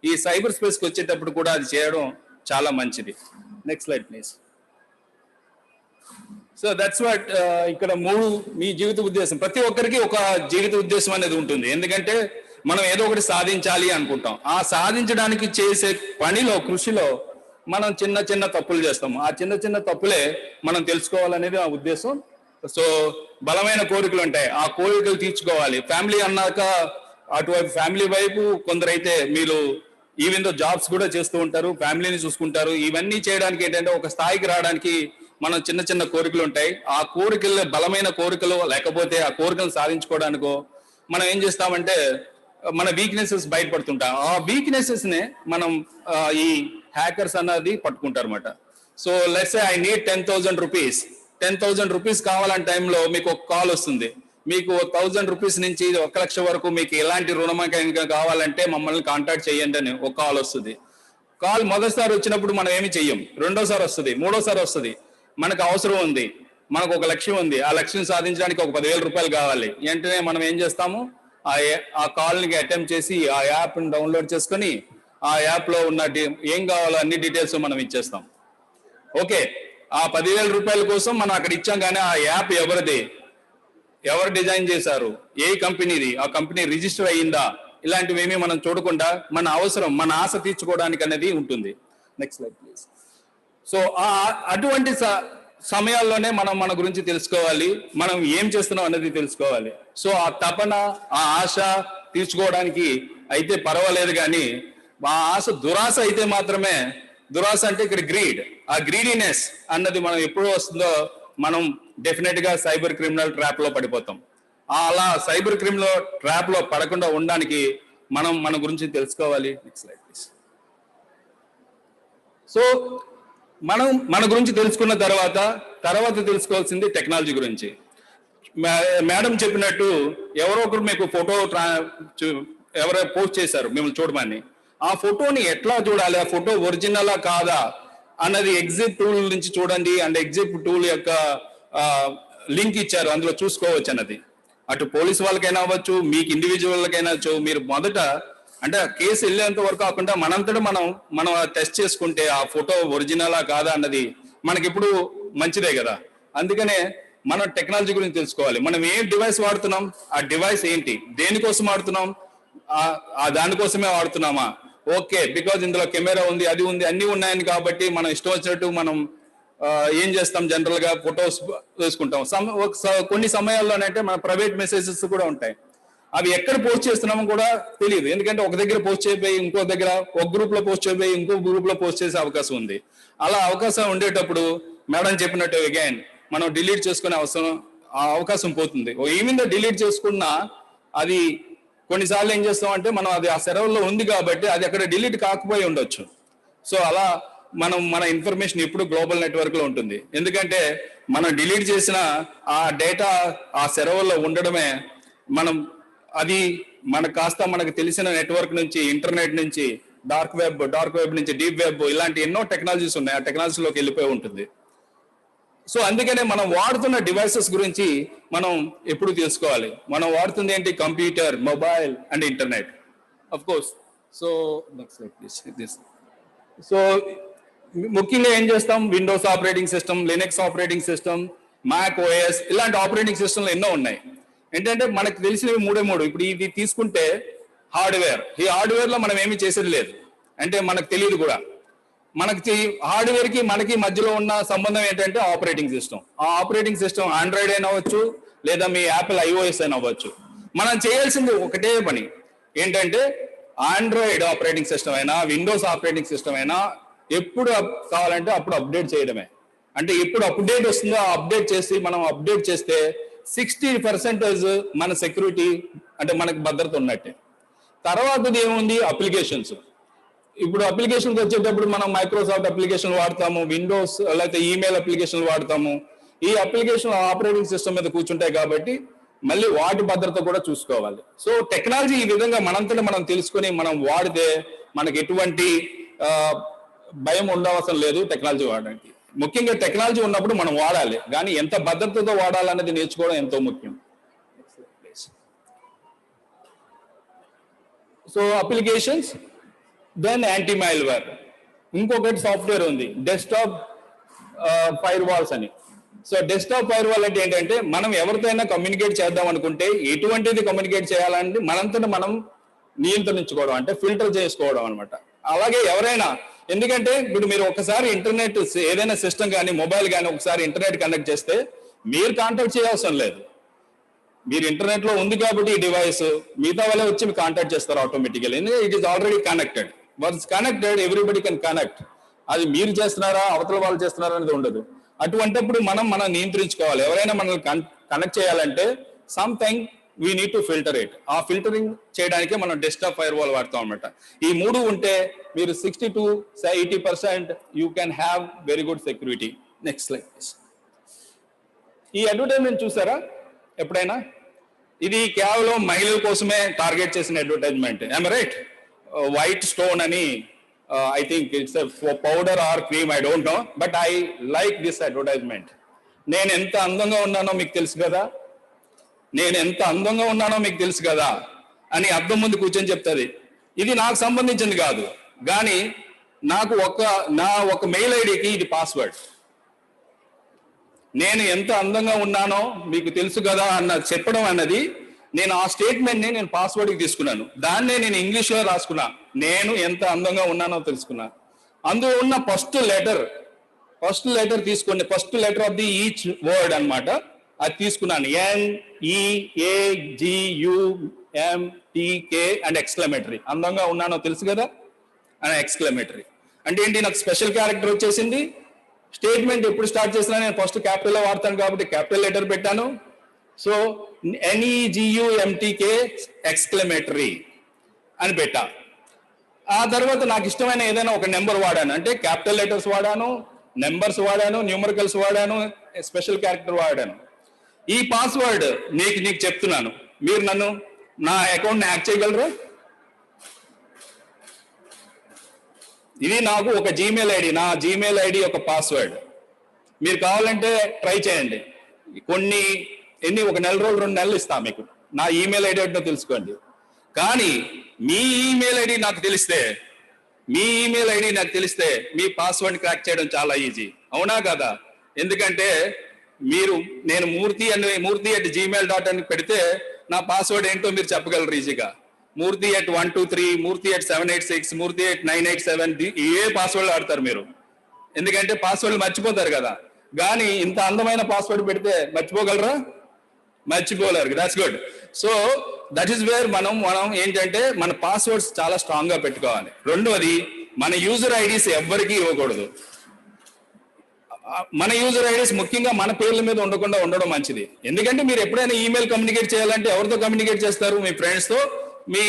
ఈ సైబర్ స్పేస్కి వచ్చేటప్పుడు కూడా అది చేయడం చాలా మంచిది. Next slide please. So that's what. ఇక్కడ మీ జీవిత ఉద్దేశం, ప్రతి ఒక్కరికి ఒక జీవిత ఉద్దేశం అనేది ఉంటుంది. ఎందుకంటే మనం ఏదో ఒకటి సాధించాలి అనుకుంటాం. ఆ సాధించడానికి చేసే పనిలో, కృషిలో మనం చిన్న చిన్న తప్పులు చేస్తాం. ఆ చిన్న చిన్న తప్పులే మనం తెలుసుకోవాలనేది ఆ ఉద్దేశం. సో బలమైన కోరికలు ఉంటాయి, ఆ కోరికలు తీర్చుకోవాలి. ఫ్యామిలీ అన్నాక అటువైపు ఫ్యామిలీ వైపు కొందరైతే మీరు ఈవెన్ దో జాబ్స్ కూడా చేస్తూ ఉంటారు, ఫ్యామిలీని చూసుకుంటారు. ఇవన్నీ చేయడానికి ఏంటంటే ఒక స్థాయికి రావడానికి మనం చిన్న చిన్న కోరికలు ఉంటాయి. ఆ కోరికలు బలమైన కోరికలు లేకపోతే ఆ కోరికలు సాధించుకోవడానికో మనం ఏం చేస్తామంటే మన వీక్నెసెస్ బయటపడుతుంటాం. ఆ వీక్నెసెస్ నే మనం ఈ హ్యాకర్స్ అన్నది పట్టుకుంటారు అనమాట. So let's say I need 10,000 rupees. 10,000 rupees కావాలనే టైంలో మీకు ఒక కాల్ వస్తుంది. మీకు 1,000 రూపీస్ నుంచి 1,00,000 వరకు మీకు ఎలాంటి రుణమాక కావాలంటే మమ్మల్ని కాంటాక్ట్ చేయండి అని ఒక కాల్ వస్తుంది. కాల్ మొదటిసారి వచ్చినప్పుడు మనం ఏమి చెయ్యం. రెండోసారి వస్తుంది, మూడోసారి వస్తుంది. మనకు అవసరం ఉంది, మనకు ఒక లక్ష్యం ఉంది, ఆ లక్ష్యం సాధించడానికి ఒక 10,000 రూపాయలు కావాలి. వెంటనే మనం ఏం చేస్తాము, ఆ కాల్ని అటెంప్ట్ చేసి ఆ యాప్ని డౌన్లోడ్ చేసుకొని ఆ యాప్లో ఉన్న ఏం కావాలో అన్ని డీటెయిల్స్ మనం ఇచ్చేస్తాం. ఓకే, ఆ 10,000 రూపాయల కోసం మనం అక్కడ ఇచ్చాం. కానీ ఆ యాప్ ఎవరిది, ఎవరు డిజైన్ చేశారు, ఏ కంపెనీది, ఆ కంపెనీ రిజిస్టర్ అయ్యిందా, ఇలాంటివేమీ మనం చూడకుండా మన అవసరం, మన ఆశ తీర్చుకోవడానికి అనేది ఉంటుంది. Next slide please. సో అటువంటి సమయాల్లోనే మనం మన గురించి తెలుసుకోవాలి, మనం ఏం చేస్తున్నాం అనేది తెలుసుకోవాలి. సో ఆ తపన, ఆ ఆశ తీర్చుకోవడానికి అయితే పర్వాలేదు, కానీ ఆ ఆశ దురాశ అయితే మాత్రమే, దురాశ అంటే ఇక్కడ గ్రీడ్, ఆ గ్రీడీనెస్ అన్నది మనం ఎప్పుడు వస్తుందో మనం డెఫినెట్ గా సైబర్ క్రిమినల్ ట్రాప్ లో పడిపోతాం. అలా సైబర్ క్రిమినల్ ట్రాప్ లో పడకుండా ఉండడానికి మనం మన గురించి తెలుసుకోవాలి. Next slide please. సో మనం మన గురించి తెలుసుకున్న తర్వాత తెలుసుకోవాల్సింది టెక్నాలజీ గురించి. మేడం చెప్పినట్టు ఎవరో ఒకరు మీకు ఫోటో ఎవరో పోస్ట్ చేశారు మిమ్మల్ని చూడమని. ఆ ఫోటోని ఎట్లా చూడాలి, ఆ ఫోటో ఒరిజినలా కాదా అన్నది ఎగ్జిట్ టూల్ నుంచి చూడండి. అండ్ ఎగ్జిట్ టూల్ యొక్క లింక్ ఇచ్చారు, అందులో చూసుకోవచ్చు అన్నది. అటు పోలీసు వాళ్ళకైనా అవ్వచ్చు, మీకు ఇండివిజువల్కైనా అవ్వచ్చు. మీరు మొదట అంటే కేసు వెళ్ళేంత వరకు కాకుండా మనంతటా మనం టెస్ట్ చేసుకుంటే ఆ ఫోటో ఒరిజినలా కాదా అన్నది మనకి ఇప్పుడు మంచిదే కదా. అందుకనే మనం టెక్నాలజీ గురించి తెలుసుకోవాలి. మనం ఏ డివైస్ వాడుతున్నాం, ఆ డివైస్ ఏంటి, దేనికోసం వాడుతున్నాం, ఆ దానికోసమే వాడుతున్నామా. ఓకే, బికాజ్ ఇందులో కెమెరా ఉంది, అది ఉంది, అన్ని ఉన్నాయని కాబట్టి మనం ఇష్టం వచ్చినట్టు మనం ఏం చేస్తాం, జనరల్ గా ఫొటోస్ వేసుకుంటాం. కొన్ని సమయాల్లోనంటే మన ప్రైవేట్ మెసేజెస్ కూడా ఉంటాయి. అవి ఎక్కడ పోస్ట్ చేస్తున్నామో కూడా తెలియదు. ఎందుకంటే ఒక దగ్గర పోస్ట్ చేయబోయి ఇంకో దగ్గర, ఒక గ్రూప్ లో పోస్ట్ చేయబోయి ఇంకో గ్రూప్ లో పోస్ట్ చేసే అవకాశం ఉంది. అలా అవకాశం ఉండేటప్పుడు మేడం చెప్పినట్టు అగైన్ మనం డిలీట్ చేసుకునే అవకాశం పోతుంది. ఈవెన్ డిలీట్ చేసుకున్నా అది కొన్నిసార్లు ఏం చేస్తామంటే మనం అది ఆ సెర్వర్లో ఉంది కాబట్టి అది అక్కడ డిలీట్ కాకపోయి ఉండొచ్చు. సో అలా మన ఇన్ఫర్మేషన్ ఎప్పుడు గ్లోబల్ నెట్వర్క్ లో ఉంటుంది. ఎందుకంటే మనం డిలీట్ చేసిన ఆ డేటా ఆ సెర్వర్లో ఉండడమే అది మనకు తెలిసిన నెట్వర్క్ నుంచి, ఇంటర్నెట్ నుంచి, డార్క్ వెబ్ నుంచి డీప్ వెబ్, ఇలాంటి ఎన్నో టెక్నాలజీస్ ఉన్నాయి. ఆ టెక్నాలజీలోకి వెళ్ళిపోయి ఉంటుంది. సో అందుకనే మనం వాడుతున్న డివైసెస్ గురించి మనం ఎప్పుడు తెలుసుకోవాలి. మనం వాడుతుంది ఏంటి? Computer, mobile and internet of course. So so ముఖ్యంగా ఏం చేస్తాం? Windows operating system, Linux operating system, Mac OS, ఇలాంటి ఆపరేటింగ్ సిస్టమ్లు ఎన్నో ఉన్నాయి. ఏంటంటే మనకు తెలిసినవి మూడు. ఇప్పుడు ఇది తీసుకుంటే హార్డ్వేర్. ఈ హార్డ్వేర్ లో మనం ఏమీ చేసేది లేదు, అంటే మనకు తెలియదు కూడా. మనకి హార్డ్వేర్ కి మనకి మధ్యలో ఉన్న సంబంధం ఏంటంటే ఆపరేటింగ్ సిస్టమ్. ఆ ఆపరేటింగ్ సిస్టమ్ ఆండ్రాయిడ్ అయినా అవ్వచ్చు, లేదా మీ యాపిల్ ఐఓఎస్ అయినా అవ్వచ్చు. మనం చేయాల్సింది ఒకటే పని ఏంటంటే ఆండ్రాయిడ్ ఆపరేటింగ్ సిస్టమ్ అయినా, విండోస్ ఆపరేటింగ్ సిస్టమ్ అయినా ఎప్పుడు కావాలంటే అప్పుడు అప్డేట్ చేయడమే. అంటే ఎప్పుడు అప్డేట్ వస్తుందో ఆ అప్డేట్ చేసి మనం అప్డేట్ చేస్తే 60% మన సెక్యూరిటీ, అంటే మనకి భద్రత ఉన్నట్టే. తర్వాతది ఏముంది? అప్లికేషన్స్. ఇప్పుడు అప్లికేషన్స్ వచ్చేటప్పుడు మనం మైక్రోసాఫ్ట్ అప్లికేషన్ వాడతాము, విండోస్ లేకపోతే ఈమెయిల్ అప్లికేషన్ వాడతాము. ఈ అప్లికేషన్ ఆపరేటింగ్ సిస్టమ్ మీద కూర్చుంటాయి కాబట్టి మళ్ళీ వాటి భద్రత కూడా చూసుకోవాలి. సో టెక్నాలజీ ఈ విధంగా మనంతటా మనం తెలుసుకొని మనం వాడితే మనకి ఎటువంటి భయం ఉండవసరం లేదు టెక్నాలజీ వాడడానికి. ముఖ్యంగా టెక్నాలజీ ఉన్నప్పుడు మనం వాడాలి, కానీ ఎంత భద్రతతో వాడాలన్నది నేర్చుకోవడం ఎంతో ముఖ్యం. So applications, then anti malware. ఇంకొకటి సాఫ్ట్వేర్ ఉంది, డెస్క్టాప్ ఫైర్ వాల్స్ అని. సో డెస్క్టాప్ ఫైర్ వాల్ అంటే ఏంటంటే మనం ఎవరితో అయినా కమ్యూనికేట్ చేద్దాం అనుకుంటే ఎటువంటిది కమ్యూనికేట్ చేయాలంటే మనంతటా మనం నియంత్రించుకోవడం, అంటే ఫిల్టర్ చేసుకోవడం అనమాట. అలాగే ఎవరైనా, ఎందుకంటే ఇప్పుడు మీరు ఒకసారి ఇంటర్నెట్ ఏదైనా సిస్టమ్ కానీ మొబైల్ కానీ ఒకసారి ఇంటర్నెట్ కనెక్ట్ చేస్తే మీరు కాంటాక్ట్ చేయవసరం లేదు. మీరు ఇంటర్నెట్ లో ఉంది కాబట్టి ఈ డివైస్ మిగతా వాళ్ళే వచ్చి మీరు కాంటాక్ట్ చేస్తారు automatically. It is already connected. Once connected everybody can connect. అది మీరు చేస్తున్నారా అవతల వాళ్ళు చేస్తున్నారా అనేది ఉండదు. అటువంటిప్పుడు మనం నియంత్రించుకోవాలి. ఎవరైనా మనల్ని కనెక్ట్ చేయాలంటే something we need to filter it. ఆ ఫిల్టరింగ్ చేయడానికే మనం డెస్క్టాప్ ఫైర్ వాల్ వాడతాం అనమాట. ఈ మూడు ఉంటే మీరు 60 to 80% you can have very good security. Next slide. ఈ అడ్వర్టైజ్మెంట్ చూసారా ఎప్పుడైనా? ఇది కేవలం మహిళల కోసమే టార్గెట్ చేసిన advertisement. I'm right? White stone అని, I think it's powder or cream, I don't know, but I like this advertisement. నేను ఎంత అందంగా ఉన్నానో మీకు తెలుసు కదా, నేను ఎంత అందంగా ఉన్నానో మీకు తెలుసు కదా అని అద్దం ముందు కూర్చొని చెప్తుంది. ఇది నాకు సంబంధించింది కాదు, కానీ నాకు నా ఒక మెయిల్ ఐడికి ఇది పాస్వర్డ్. నేను ఎంత అందంగా ఉన్నానో మీకు తెలుసు కదా అన్న చెప్పడం అన్నది, నేను ఆ స్టేట్మెంట్ని నేను పాస్వర్డ్కి తీసుకున్నాను. దాన్నే నేను ఇంగ్లీష్లో రాసుకున్నా, నేను ఎంత అందంగా ఉన్నానో తెలుసుకున్నా. అందులో ఉన్న ఫస్ట్ లెటర్ తీసుకోండి, first letter of the each word అన్నమాట. అది తీసుకున్నాను. NEAGUMTK and exclamatory. అందంగా ఉన్నానో తెలుసు కదా అని ఎక్స్క్లమేటరీ అంటే ఏంటి? నాకు స్పెషల్ క్యారెక్టర్ వచ్చేసింది. స్టేట్మెంట్ ఎప్పుడు స్టార్ట్ చేసినా నేను ఫస్ట్ క్యాపిటల్లో వాడతాను కాబట్టి క్యాపిటల్ లెటర్ పెట్టాను. సో NEGUMTK ఎక్స్క్లమేటరీ అని పెట్టా. ఆ తర్వాత నాకు ఇష్టమైన ఏదైనా ఒక నెంబర్ వాడాను, అంటే క్యాపిటల్ లెటర్స్ వాడాను, నెంబర్స్ వాడాను, న్యూమరికల్స్ వాడాను, స్పెషల్ క్యారెక్టర్ వాడాను. ఈ పాస్వర్డ్ నీకు చెప్తున్నాను, మీరు నా అకౌంట్ని హ్యాక్ చేయగలరు. ఇది నాకు ఒక జీమెయిల్ ఐడి, నా జీమెయిల్ ఐడి ఒక పాస్వర్డ్. మీరు కావాలంటే ట్రై చేయండి. ఒక నెల రోజులు 2 నెలలు ఇస్తా మీకు. నా ఈమెయిల్ ఐడి ఏంటో తెలుసుకోండి. కానీ మీ ఈమెయిల్ ఐడి నాకు తెలిస్తే మీ పాస్వర్డ్ క్రాక్ చేయడం చాలా ఈజీ. అవునా కదా? ఎందుకంటే నేను మూర్తి@gmail.in పెడితే నా పాస్వర్డ్ ఏంటో మీరు చెప్పగలరు ఈజీగా. మూర్తి@123, మూర్తి@786, మూర్తి@987 ఏ పాస్వర్డ్ ఆడతారు మీరు, ఎందుకంటే పాస్వర్డ్ మర్చిపోతారు కదా. కానీ ఇంత అందమైన పాస్వర్డ్ పెడితే మర్చిపోగలరా? మర్చిపోలేరు, that's good. So that is where మనం ఏంటంటే మన పాస్వర్డ్స్ చాలా స్ట్రాంగ్ గా పెట్టుకోవాలి. రెండోది, మన యూజర్ ఐడీస్ ఎవ్వరికీ ఇవ్వకూడదు. మన యూజర్ ఐడీస్ ముఖ్యంగా మన పేర్ల మీద ఉండడం మంచిది. ఎందుకంటే మీరు ఎప్పుడైనా ఈమెయిల్ కమ్యూనికేట్ చేయాలంటే ఎవరితో కమ్యూనికేట్ చేస్తారు? మీ ఫ్రెండ్స్ తో, మీ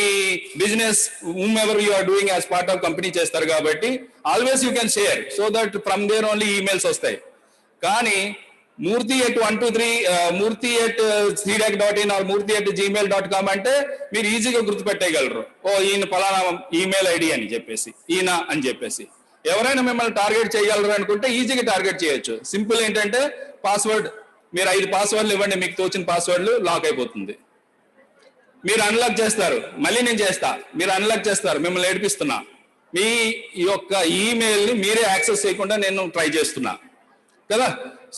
business whom ever you are doing as part of company చేస్తారు. కాబట్టి always you can share, so that from there only emails వస్తాయి. కానీ మూర్తి@123 మూర్తి@cdac.in ఆర్ మూర్తి@gmail.com అంటే మీరు ఈజీగా గుర్తుపెట్టేయగలరు. ఓ ఈయన పలానా ఈమెయిల్ ఐడి అని చెప్పేసి, ఈయన అని చెప్పేసి. ఎవరైనా మిమ్మల్ని టార్గెట్ చేయగలరు అనుకుంటే ఈజీగా టార్గెట్ చేయొచ్చు. సింపుల్ ఏంటంటే పాస్వర్డ్, మీరు 5 పాస్వర్డ్లు ఇవ్వండి, మీకు తోచిన పాస్వర్డ్లు లాక్ అయిపోతుంది. మీరు అన్లాక్ చేస్తారు, మళ్ళీ నేను చేస్తా, మీరు అన్లాక్ చేస్తారు, మిమ్మల్ని ఏడిపిస్తున్నా. మీ యొక్క ఈమెయిల్ని మీరే యాక్సెస్ చేయకుండా నేను ట్రై చేస్తున్నా కదా.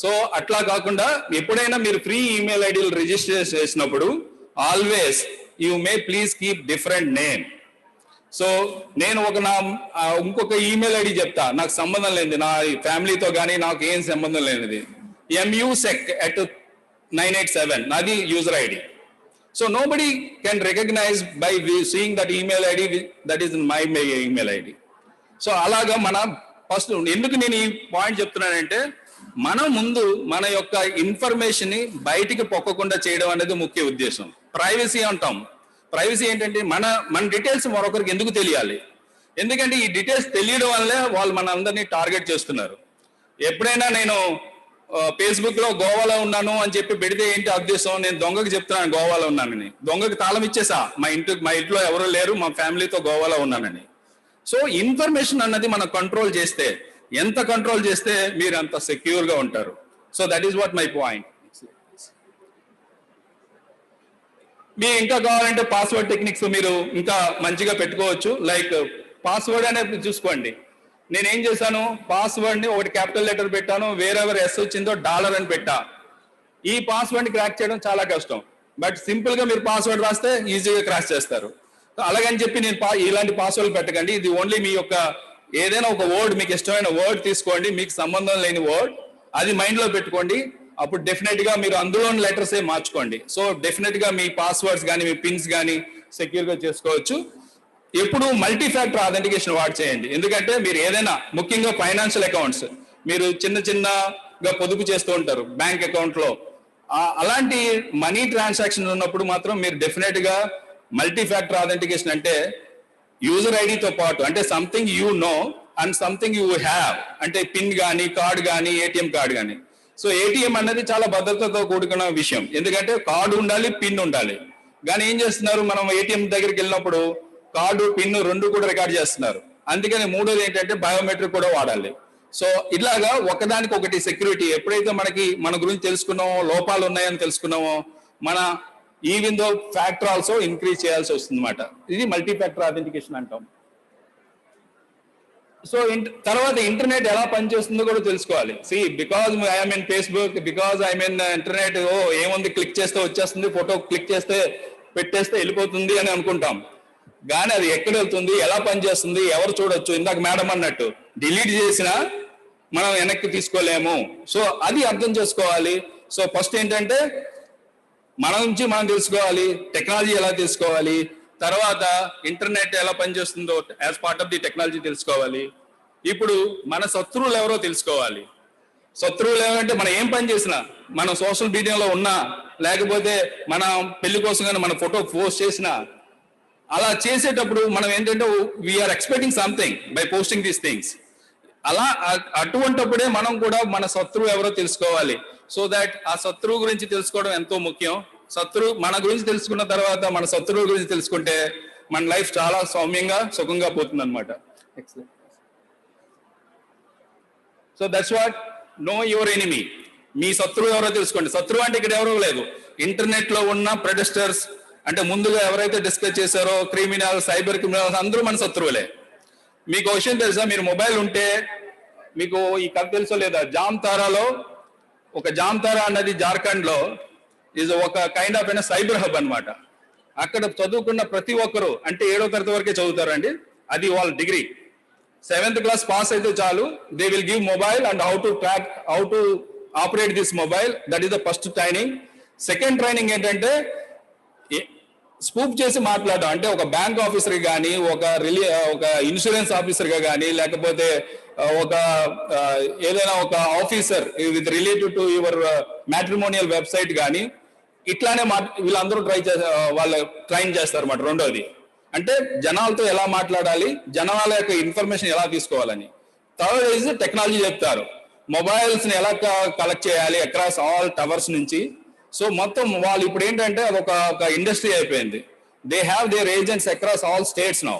సో అట్లా కాకుండా ఎప్పుడైనా మీరు ఫ్రీ ఈమెయిల్ ఐడీలు రిజిస్టర్ చేసినప్పుడు always you may please keep different name. So నేను ఇంకొక ఈమెయిల్ ఐడి చెప్తా, నాకు సంబంధం లేనిది, నా ఫ్యామిలీతో కానీ నాకు ఏం సంబంధం లేనిది. MUSEC@987 నాది user ID. So nobody can recognize by seeing that email ID that is my email ID. So అలాగా మన ఫస్ట్, ఎందుకు నేను ఈ పాయింట్ చెప్తున్నానంటే మన ముందు మన యొక్క ఇన్ఫర్మేషన్ ని బయటికి పొక్కకుండా చేయడం అనేది ముఖ్య ఉద్దేశం. ప్రైవసీ అంటాం. ప్రైవసీ ఏంటంటే మన డీటెయిల్స్ మరొకరికి ఎందుకు తెలియాలి? ఎందుకంటే ఈ డీటెయిల్స్ తెలియడం వల్లే వాళ్ళు మన అందరినీ టార్గెట్ చేస్తున్నారు. ఎప్పుడైనా నేను ఫేస్బుక్ లో గోవాలో ఉన్నాను అని చెప్పి పెడితే ఏంటి ఉద్దేశం? నేను దొంగకి చెప్తున్నాను గోవాలో ఉన్నానని. దొంగకి తాళం ఇచ్చేసా, మా ఇంట్లో ఎవరు లేరు, మా ఫ్యామిలీతో గోవాలో ఉన్నానని. సో ఇన్ఫర్మేషన్ అన్నది మనం కంట్రోల్ చేస్తే, ఎంత కంట్రోల్ చేస్తే మీరు అంత సెక్యూర్ గా ఉంటారు. So that is what my point. మీ ఇంకా కావాలంటే పాస్వర్డ్ టెక్నిక్స్ మీరు ఇంకా మంచిగా పెట్టుకోవచ్చు. లైక్ పాస్వర్డ్ అనేది చూసుకోండి. నేనేం చేశాను, పాస్వర్డ్ ని ఒకటి క్యాపిటల్ లెటర్ పెట్టాను, వేరెవర్ ఎస్ వచ్చిందో $, అని పెట్టా. ఈ పాస్వర్డ్ ని క్రాక్ చేయడం చాలా కష్టం. బట్ సింపుల్ గా మీరు పాస్వర్డ్ రాస్తే ఈజీగా క్రాక్ చేస్తారు. అలాగని చెప్పి నేను ఇలాంటి పాస్వర్డ్ పెట్టకండి. ఇది ఓన్లీ మీ యొక్క ఏదైనా ఒక వర్డ్, మీకు ఇష్టమైన వర్డ్ తీసుకోండి, మీకు సంబంధం లేని వర్డ్, అది మైండ్ లో పెట్టుకోండి. అప్పుడు డెఫినెట్ గా మీరు అందులోని లెటర్స్ మార్చుకోండి. సో డెఫినెట్ గా మీ పాస్వర్డ్స్ కానీ మీ పిన్స్ కానీ సెక్యూర్ గా చేసుకోవచ్చు. ఎప్పుడు మల్టీ ఫ్యాక్టర్ ఆథెంటికేషన్ వాడి చేయండి. ఎందుకంటే మీరు ఏదైనా, ముఖ్యంగా ఫైనాన్షియల్ అకౌంట్స్, మీరు చిన్నగా పొదుపు చేస్తూ ఉంటారు బ్యాంక్ అకౌంట్ లో, అలాంటి మనీ ట్రాన్సాక్షన్ ఉన్నప్పుడు మాత్రం మీరు డెఫినెట్ గా మల్టీ ఫ్యాక్టర్ ఆథెంటికేషన్ అంటే యూజర్ ఐడితో పాటు, అంటే something you know and something you have, అంటే పిన్ కానీ కార్డ్ కానీ ఏటీఎం కార్డ్ కానీ. సో ఏటీఎం అనేది చాలా భద్రతతో కూడుకున్న విషయం. ఎందుకంటే కార్డు ఉండాలి, పిన్ ఉండాలి. కానీ ఏం చేస్తున్నారు, మనం ఏటీఎం దగ్గరికి వెళ్ళినప్పుడు కార్డు పిన్ రెండు కూడా రికార్డ్ చేస్తున్నారు. అందుకని మూడోది ఏంటంటే బయోమెట్రిక్ కూడా వాడాలి. సో ఇలాగా ఒకదానికి ఒకటి సెక్యూరిటీ. ఎప్పుడైతే మన గురించి తెలుసుకున్నామో, లోపాలు ఉన్నాయని తెలుసుకున్నామో, మన even though factor also increase చేయాల్సి వస్తుంది అన్నమాట. ఇది మల్టీ ఫ్యాక్టర్ ఆథెంటికేషన్ అంటాం. సో తర్వాత ఇంటర్నెట్ ఎలా పనిచేస్తుందో కూడా తెలుసుకోవాలి. Because I'm in Facebook, because I'm in internet, ఏముంది క్లిక్ చేస్తే వచ్చేస్తుంది, ఫోటో క్లిక్ చేస్తే పెట్టేస్తే వెళ్ళిపోతుంది అని అనుకుంటాం. కానీ అది ఎక్కడ వెళ్తుంది, ఎలా పనిచేస్తుంది, ఎవరు చూడొచ్చు? ఇందాక మేడం అన్నట్టు డిలీట్ చేసినా మనం వెనక్కి తీసుకోలేము. సో అది అర్థం చేసుకోవాలి. సో ఫస్ట్ ఏంటంటే మన నుంచి మనం తెలుసుకోవాలి, టెక్నాలజీ ఎలా తెలుసుకోవాలి, తర్వాత ఇంటర్నెట్ ఎలా పనిచేస్తుందో as part of the technology తెలుసుకోవాలి. ఇప్పుడు మన శత్రువులు ఎవరో తెలుసుకోవాలి. శత్రువులు ఏమంటే మనం ఏం పని చేసినా, మనం సోషల్ మీడియాలో ఉన్నా, లేకపోతే మన పెళ్లి కోసం కానీ మన ఫోటో పోస్ట్ చేసినా, అలా చేసేటప్పుడు మనం ఏంటంటే we're expecting something by posting these things. అలా అటువంటిప్పుడే మనం కూడా మన శత్రువు ఎవరో తెలుసుకోవాలి. సో దాట్ ఆ శత్రువు గురించి తెలుసుకోవడం ఎంతో ముఖ్యం. మన గురించి తెలుసుకున్న తర్వాత మన శత్రువు గురించి తెలుసుకుంటే మన లైఫ్ చాలా సౌమ్యంగా సుఖంగా పోతుంది అనమాట. So that's what, know your enemy. మీ శత్రువు ఎవరో తెలుసుకోండి. శత్రువు అంటే ఇక్కడ ఎవరో లేదు, ఇంటర్నెట్ లో ఉన్న ప్రెడస్టర్స్, అంటే ముందుగా ఎవరైతే డిస్కస్ చేశారో క్రిమినల్, సైబర్ క్రిమినల్స్ అందరూ మన శత్రువులే. మీకు ఒక విషయం తెలుసా, మీరు మొబైల్ ఉంటే, మీకు ఈ కథ తెలుసో లేదా, జామ్తారాలో ఒక జామ్తారా అన్నది జార్ఖండ్ లో ఇది ఒక కైండ్ ఆఫ్ సైబర్ హబ్ అన్నమాట. అక్కడ చదువుకున్న ప్రతి ఒక్కరు, అంటే 7వ తరగతి వరకే చదువుతారండి, అది వాళ్ళ డిగ్రీ. 7th క్లాస్ పాస్ అయితే చాలు, they will give mobile and how to operate this mobile. That is the first training. Second training ఏంటంటే స్పూప్ చేసి మాట్లాడడం, అంటే ఒక బ్యాంక్ ఆఫీసర్కి కానీ, ఒక ఇన్సూరెన్స్ ఆఫీసర్గా కానీ, లేకపోతే ఏదైనా ఒక officer with related to your matrimonial website కానీ ఇట్లానే వీళ్ళందరూ వాళ్ళు ట్రైన్ చేస్తారు అన్నమాట. రెండోది అంటే జనాలతో ఎలా మాట్లాడాలి, జనాల యొక్క ఇన్ఫర్మేషన్ ఎలా తీసుకోవాలని. థర్డ్ ఈజ్ టెక్నాలజీ చెప్తారు, మొబైల్స్ని ఎలా కలెక్ట్ చేయాలి అక్రాస్ ఆల్ టవర్స్ నుంచి. సో మొత్తం వాళ్ళు ఇప్పుడు ఏంటంటే అది ఒక ఇండస్ట్రీ అయిపోయింది. They have their agents across all states now.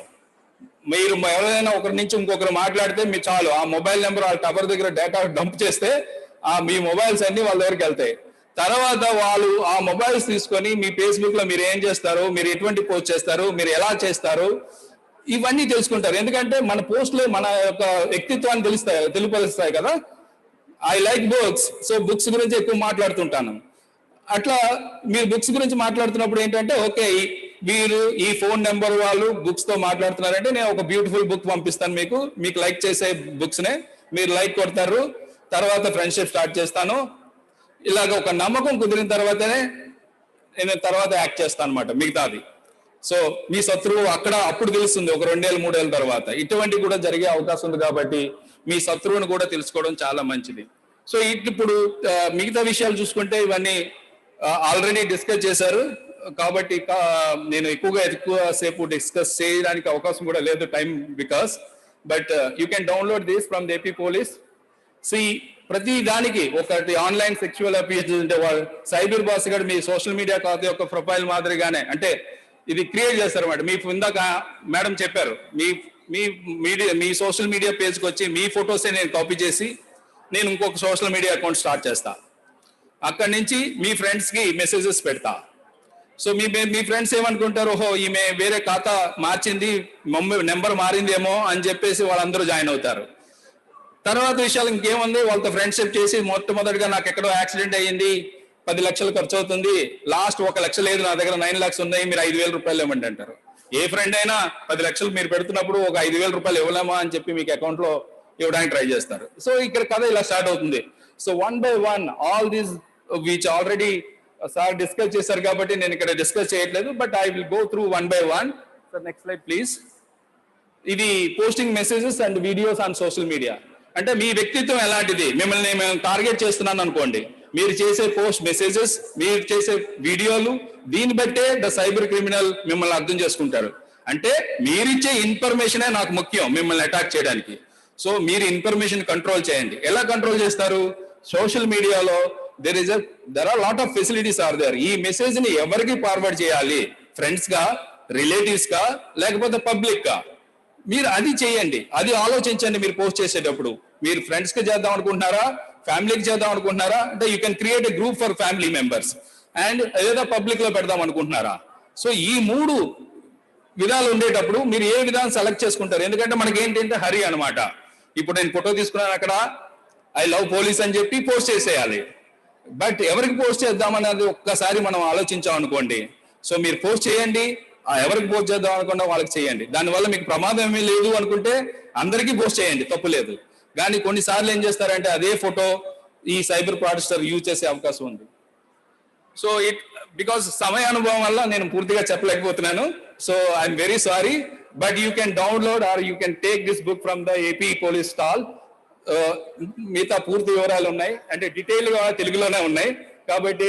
మీరు ఎవరైనా ఒకరి నుంచి ఇంకొకరు మాట్లాడితే మీరు చాలు ఆ మొబైల్ నెంబర్ ఆ టవర్ దగ్గర డేటా డంప్ చేస్తే మీ మొబైల్స్ అన్ని వాళ్ళ దగ్గరికి వెళ్తాయి. తర్వాత వాళ్ళు ఆ మొబైల్స్ తీసుకొని మీ ఫేస్బుక్ లో మీరు ఏం చేస్తారు, మీరు ఎటువంటి పోస్ట్ చేస్తారు, మీరు ఎలా చేస్తారు, ఇవన్నీ తెలుసుకుంటారు. ఎందుకంటే మన పోస్టులు మన యొక్క వ్యక్తిత్వాన్ని తెలియపరుస్తాయి కదా. I like books, so books గురించి ఎక్కువ మాట్లాడుతుంటాను. అట్లా మీరు బుక్స్ గురించి మాట్లాడుతున్నప్పుడు ఏంటంటే ఓకే మీరు ఈ ఫోన్ నెంబర్ వాళ్ళు బుక్స్ తో మాట్లాడుతున్నారంటే నేను ఒక బ్యూటిఫుల్ బుక్ పంపిస్తాను మీకు లైక్ చేసే బుక్స్ నే మీరు లైక్ కొడతారు, తర్వాత ఫ్రెండ్షిప్ స్టార్ట్ చేస్తాను. ఇలాగ ఒక నమ్మకం కుదిరిన తర్వాతనే నేను తర్వాత యాక్ట్ చేస్తాను అనమాట మిగతాది. సో మీ శత్రువు అప్పుడు తెలుస్తుంది ఒక 2 ఏళ్ళు 3 ఏళ్ళ తర్వాత. ఇటువంటి కూడా జరిగే అవకాశం ఉంది కాబట్టి మీ శత్రువుని కూడా తెలుసుకోవడం చాలా మంచిది. సో ఇప్పుడు మిగతా విషయాలు చూసుకుంటే ఇవన్నీ ఆల్రెడీ డిస్కస్ చేశారు కాబట్టి నేను ఎక్కువ సేపు డిస్కస్ చేయడానికి అవకాశం కూడా లేదు time because. But you can download this from the AP police. ప్రతి దానికి ఒకటి ఆన్లైన్ సెక్చువల్ అబ్యూస్ అంటే సైబర్ బాస్ గారు మీ సోషల్ మీడియా ఖాతా యొక్క ప్రొఫైల్ మాదిరిగానే అంటే ఇది క్రియేట్ చేస్తారు అన్నమాట. మీ ఇందాక మేడం చెప్పారు మీ సోషల్ మీడియా పేజ్కి వచ్చి మీ ఫొటోసే నేను కాపీ చేసి నేను ఇంకొక సోషల్ మీడియా అకౌంట్ స్టార్ట్ చేస్తా. అక్కడి నుంచి మీ ఫ్రెండ్స్కి మెసేజెస్ పెడతా. సో మీ ఫ్రెండ్స్ ఏమనుకుంటారు, ఓహో ఈమె వేరే ఖాతా మార్చింది, నెంబర్ మారిందేమో అని చెప్పేసి వాళ్ళందరూ జాయిన్ అవుతారు. తర్వాత విషయాలు ఇంకేముంది, వాళ్ళతో ఫ్రెండ్షిప్ చేసి మొట్టమొదటిగా నాకు ఎక్కడో యాక్సిడెంట్ అయ్యింది, 10 లక్షలు ఖర్చు అవుతుంది, లాస్ట్ 1 లక్ష లేదు నా దగ్గర 9 lakhs ఉన్నాయి, మీరు 5,000 రూపాయలు ఇవ్వండి అంటారు. ఏ ఫ్రెండ్ అయినా 10 లక్షలు మీరు పెడుతున్నప్పుడు ఒక 5,000 రూపాయలు ఇవ్వలేమా అని చెప్పి మీకు అకౌంట్ లో ఇవ్వడానికి ట్రై చేస్తారు. సో ఇక్కడ కథ ఇలా స్టార్ట్ అవుతుంది. So 1 by 1 all these which already sir discuss చేశారు కాబట్టి నేను ఇక్కడ డిస్కస్ చేయట్లేదు. But I will go through 1 by 1. Sir next slide please. ఇది posting messages and videos on social media. అంటే మీ వ్యక్తిత్వం ఎలాంటిది, మిమ్మల్ని మేము టార్గెట్ చేస్తున్నాను అనుకోండి, మీరు చేసే పోస్ట్ మెసేజెస్, మీరు చేసే వీడియోలు, దీన్ని బట్టే ద సైబర్ క్రిమినల్ మిమ్మల్ని అర్థం చేసుకుంటారు. అంటే మీరిచ్చే ఇన్ఫర్మేషనే నాకు ముఖ్యం మిమ్మల్ని అటాక్ చేయడానికి. సో మీరు ఇన్ఫర్మేషన్ కంట్రోల్ చేయండి. ఎలా కంట్రోల్ చేస్తారు? సోషల్ మీడియాలో there are lot of facilities are there. ఈ మెసేజ్ ని ఎవరికి ఫార్వర్డ్ చేయాలి, ఫ్రెండ్స్ గా, రిలేటివ్స్ గా, లేకపోతే పబ్లిక్ గా, మీరు అది చేయండి. అది ఆలోచించండి. మీరు పోస్ట్ చేసేటప్పుడు మీరు ఫ్రెండ్స్ కి చేద్దాం అనుకుంటున్నారా, ఫ్యామిలీకి చేద్దాం అనుకుంటున్నారా, అంటే you can create a group for family members and ఏదో పబ్లిక్ లో పెడదాం అనుకుంటున్నారా. సో ఈ 3 విధాలు ఉండేటప్పుడు మీరు ఏ విధానం సెలెక్ట్ చేసుకుంటారు. ఎందుకంటే మనకి ఏంటంటే హరి అనమాట. ఇప్పుడు నేను ఫోటో తీసుకున్నాను, అక్కడ ఐ లవ్ పోలీస్ అని చెప్పి పోస్ట్ చేసేయాలి. బట్ ఎవరికి పోస్ట్ చేద్దామన్నది ఒక్కసారి మనం ఆలోచించాం అనుకోండి. సో మీరు పోస్ట్ చేయండి, ఎవరికి పోస్ట్ చేద్దాం అనుకున్నా వాళ్ళకి చేయండి. దానివల్ల మీకు ప్రమాదం ఏమీ లేదు అనుకుంటే అందరికీ పోస్ట్ చేయండి, తప్పు లేదు. కానీ కొన్నిసార్లు ఏం చేస్తారంటే అదే ఫోటో ఈ సైబర్ ఫ్రాడ్స్టర్ యూజ్ చేసే అవకాశం ఉంది. సో బికాస్ సమయ అనుభవం వల్ల నేను పూర్తిగా చెప్పలేకపోతున్నాను. So I'm very sorry. But you can download or you can take this book from the AP police stall. మిగతా పూర్తి వివరాలు ఉన్నాయి, అంటే డీటెయిల్ గా తెలుగులోనే ఉన్నాయి. కాబట్టి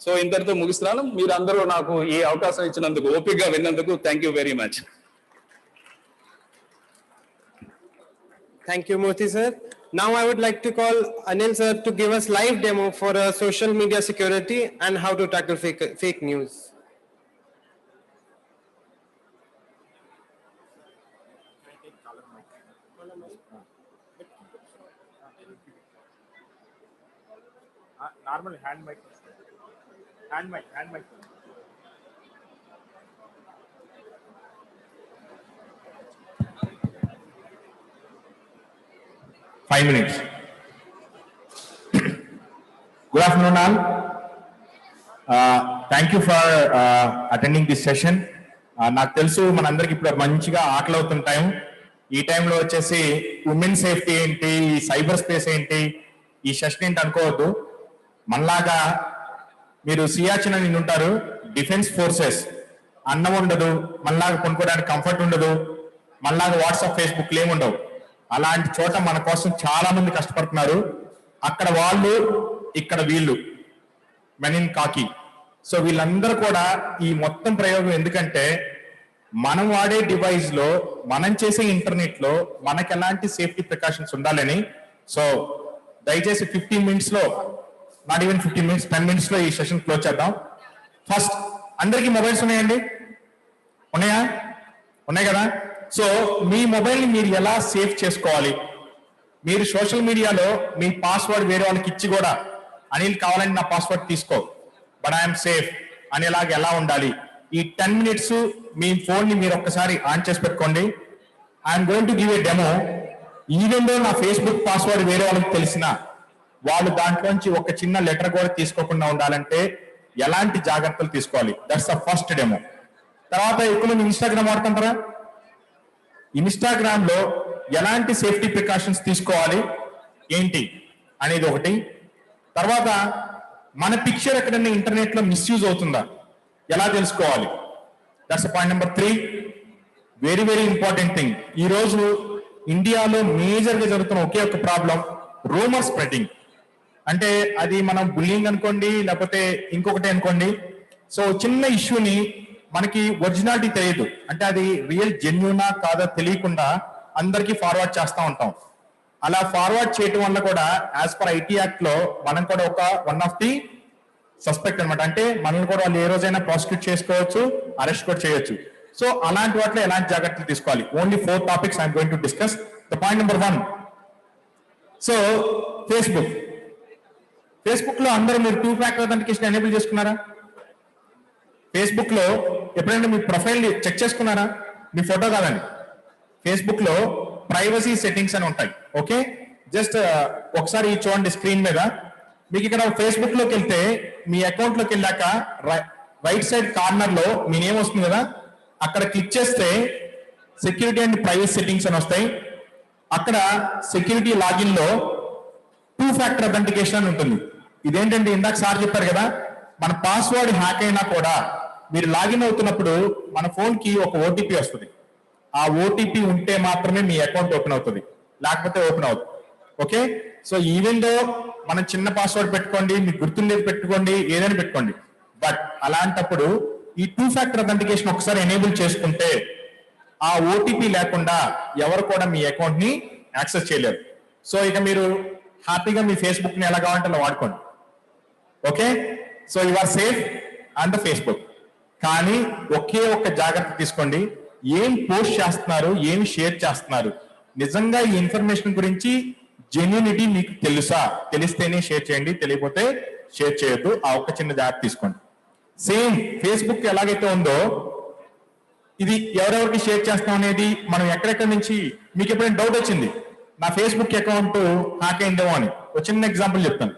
సో ఇంతటితో ముగిస్తున్నాను. మీరు అందరూ నాకు ఈ అవకాశం ఇచ్చినందుకు, ఓపికగా విన్నందుకు thank you very much. Thank you, Murthy sir. Now I would like to call Anil sir to give us live demo for social media security and how to tackle fake news. Normal hand mic. Hand mic. Five minutes. Good afternoon, all. Thank you for attending this session. నాకు తెలుసు మనందరికి ఇప్పుడు మంచిగా ఆకలి అవుతున్న time. ఈ టైంలో వచ్చేసి ఉమెన్ సేఫ్టీ ఏంటి, ఈ సైబర్ స్పేస్ ఏంటి, ఈ సెషన్ ఏంటి అనుకోవద్దు. మనలాగా మీరు సియాచిన్ అని ఉంటారు, డిఫెన్స్ ఫోర్సెస్, అన్నం ఉండదు, మళ్ళాగా కొనుక్కోవడానికి కంఫర్ట్ ఉండదు, మళ్ళాగా వాట్సాప్ ఫేస్బుక్ ఏమి ఉండవు. అలాంటి చోట మన కోసం చాలా మంది కష్టపడుతున్నారు. అక్కడ వాళ్ళు, ఇక్కడ వీళ్ళు, మెన్ ఇన్ కాకి. సో వీళ్ళందరూ కూడా ఈ మొత్తం ప్రయోగం ఎందుకంటే మనం వాడే డివైస్ లో, మనం చేసే ఇంటర్నెట్ లో మనకి ఎలాంటి సేఫ్టీ ప్రికాషన్స్ ఉండాలని. సో దయచేసి 15 minutes లో, నాట్ ఈవెన్ 15 minutes, 10 minutes లో ఈ సెషన్ క్లోజ్ చేద్దాం. ఫస్ట్, అందరికీ మొబైల్స్ ఉన్నాయండి? ఉన్నాయా? ఉన్నాయి కదా. సో మీ మొబైల్ని మీరు ఎలా సేఫ్ చేసుకోవాలి? మీరు సోషల్ మీడియాలో మీ పాస్వర్డ్ వేరే వాళ్ళకి ఇచ్చి కూడా, అనిల్ కావాలని నా పాస్వర్డ్ తీసుకో బట్ ఐఎమ్ సేఫ్ అనేలాగా ఎలా ఉండాలి? ఈ 10 minutes మీ ఫోన్ ని మీరు ఒక్కసారి ఆన్ చేసి పెట్టుకోండి. I'm going to give a demo. Even though నా ఫేస్బుక్ పాస్వర్డ్ వేరే వాళ్ళకి తెలిసిన వాళ్ళు దాంట్లోంచి ఒక చిన్న లెటర్ కూడా తీసుకోకుండా ఉండాలంటే ఎలాంటి జాగ్రత్తలు తీసుకోవాలి? That's the first demo. తర్వాత ఎక్కువ ఇన్స్టాగ్రామ్ వాడుతుంటారా? ఇన్స్టాగ్రామ్ లో ఎలాంటి సేఫ్టీ ప్రికాషన్స్ తీసుకోవాలి ఏంటి అనేది ఒకటి. తర్వాత మన పిక్చర్ ఎక్కడైనా ఇంటర్నెట్ లో మిస్యూజ్ అవుతుందా ఎలా తెలుసుకోవాలి? That's point number 3. Very very important thing. ఈ రోజు ఇండియాలో మేజర్ గా జరుగుతున్న ఒకే ఒక ప్రాబ్లం, రూమర్ స్ప్రెడింగ్. అంటే అది మనం బుల్లింగ్ అనుకోండి, లేకపోతే ఇంకొకటి అనుకోండి. సో చిన్న ఇష్యూని మనకి ఒరిజినాలిటీ తెలియదు, అంటే అది రియల్ జెన్యూనా కాదా తెలియకుండా అందరికీ ఫార్వర్డ్ చేస్తూ ఉంటాం. అలా ఫార్వర్డ్ చేయటం వల్ల కూడా యాజ్ పర్ ఐటీ యాక్ట్ లో మనం కూడా ఒక వన్ ఆఫ్ ది సస్పెక్ట్ అనమాట. అంటే మనల్ని కూడా వాళ్ళు ఏ రోజైనా ప్రాసిక్యూట్ చేసుకోవచ్చు, అరెస్ట్ కూడా చేయొచ్చు. సో అలాంటి వాటిలో ఎలాంటి జాగ్రత్తలు తీసుకోవాలి? Only 4 topics I'm going to discuss. The point number 1. So Facebook లో అందరూ మీరు 2-factor authentication ఎనేబుల్ చేసుకున్నారా? ఫేస్బుక్ లో ఎప్పుడైనా మీ ప్రొఫైల్ చెక్ చేసుకున్నారా? మీ ఫోటో కాదండి. ఫేస్బుక్ లో ప్రైవసీ సెట్టింగ్స్ అని ఉంటాయి. ఓకే, జస్ట్ ఒకసారి చూడండి స్క్రీన్ మీద. మీకు ఇక్కడ ఫేస్బుక్ లోకి వెళ్తే మీ అకౌంట్ లోకి వెళ్ళాక రైట్ సైడ్ కార్నర్ లో మీ నేమ్ వస్తుంది కదా, అక్కడ క్లిక్ చేస్తే సెక్యూరిటీ అండ్ ప్రైవసీ సెట్టింగ్స్ అని వస్తాయి. అక్కడ సెక్యూరిటీ లాగిన్ లో 2-factor authentication అని ఉంటుంది. ఇదేంటంటే ఇందాక సార్ చెప్పారు కదా, మన పాస్వర్డ్ హ్యాక్ అయినా కూడా మీరు లాగిన్ అవుతున్నప్పుడు మన ఫోన్ కి ఒక ఓటీపీ వస్తుంది. ఆ ఓటీపీ ఉంటే మాత్రమే మీ అకౌంట్ ఓపెన్ అవుతుంది, లేకపోతే ఓపెన్ అవుతుంది. ఓకే, సో ఈవెన్ దో మనం చిన్న పాస్వర్డ్ పెట్టుకోండి, మీకు గుర్తుండేది పెట్టుకోండి, ఏదైనా పెట్టుకోండి, బట్ అలాంటప్పుడు ఈ 2-factor authentication ఒకసారి ఎనేబుల్ చేసుకుంటే ఆ ఓటీపీ లేకుండా ఎవరు కూడా మీ అకౌంట్ ని యాక్సెస్ చేయలేరు. సో ఇక మీరు హ్యాపీగా మీ ఫేస్బుక్ ని ఎలా కావాలంటే అలా వాడుకోండి. Okay, so you are safe on the Facebook. కానీ ఒకే ఒక్క జాగ్రత్త తీసుకోండి, ఏం పోస్ట్ చేస్తున్నారు, ఏం షేర్ చేస్తున్నారు, నిజంగా ఈ ఇన్ఫర్మేషన్ గురించి జెన్యూనిటీ మీకు తెలుసా? తెలిస్తేనే షేర్ చేయండి, తెలియకపోతే షేర్ చేయొద్దు. ఆ ఒక్క చిన్న జాగ్రత్త తీసుకోండి. సేమ్ ఫేస్బుక్ ఎలాగైతే ఉందో ఇది ఎవరెవరికి షేర్ చేస్తాం అనేది మనం ఎక్కడెక్కడి నుంచి, మీకు ఎప్పుడైనా డౌట్ వచ్చింది నా ఫేస్బుక్ అకౌంట్ హ్యాక్ అయిందేమో అని, ఒక చిన్న ఎగ్జాంపుల్ చెప్తాను.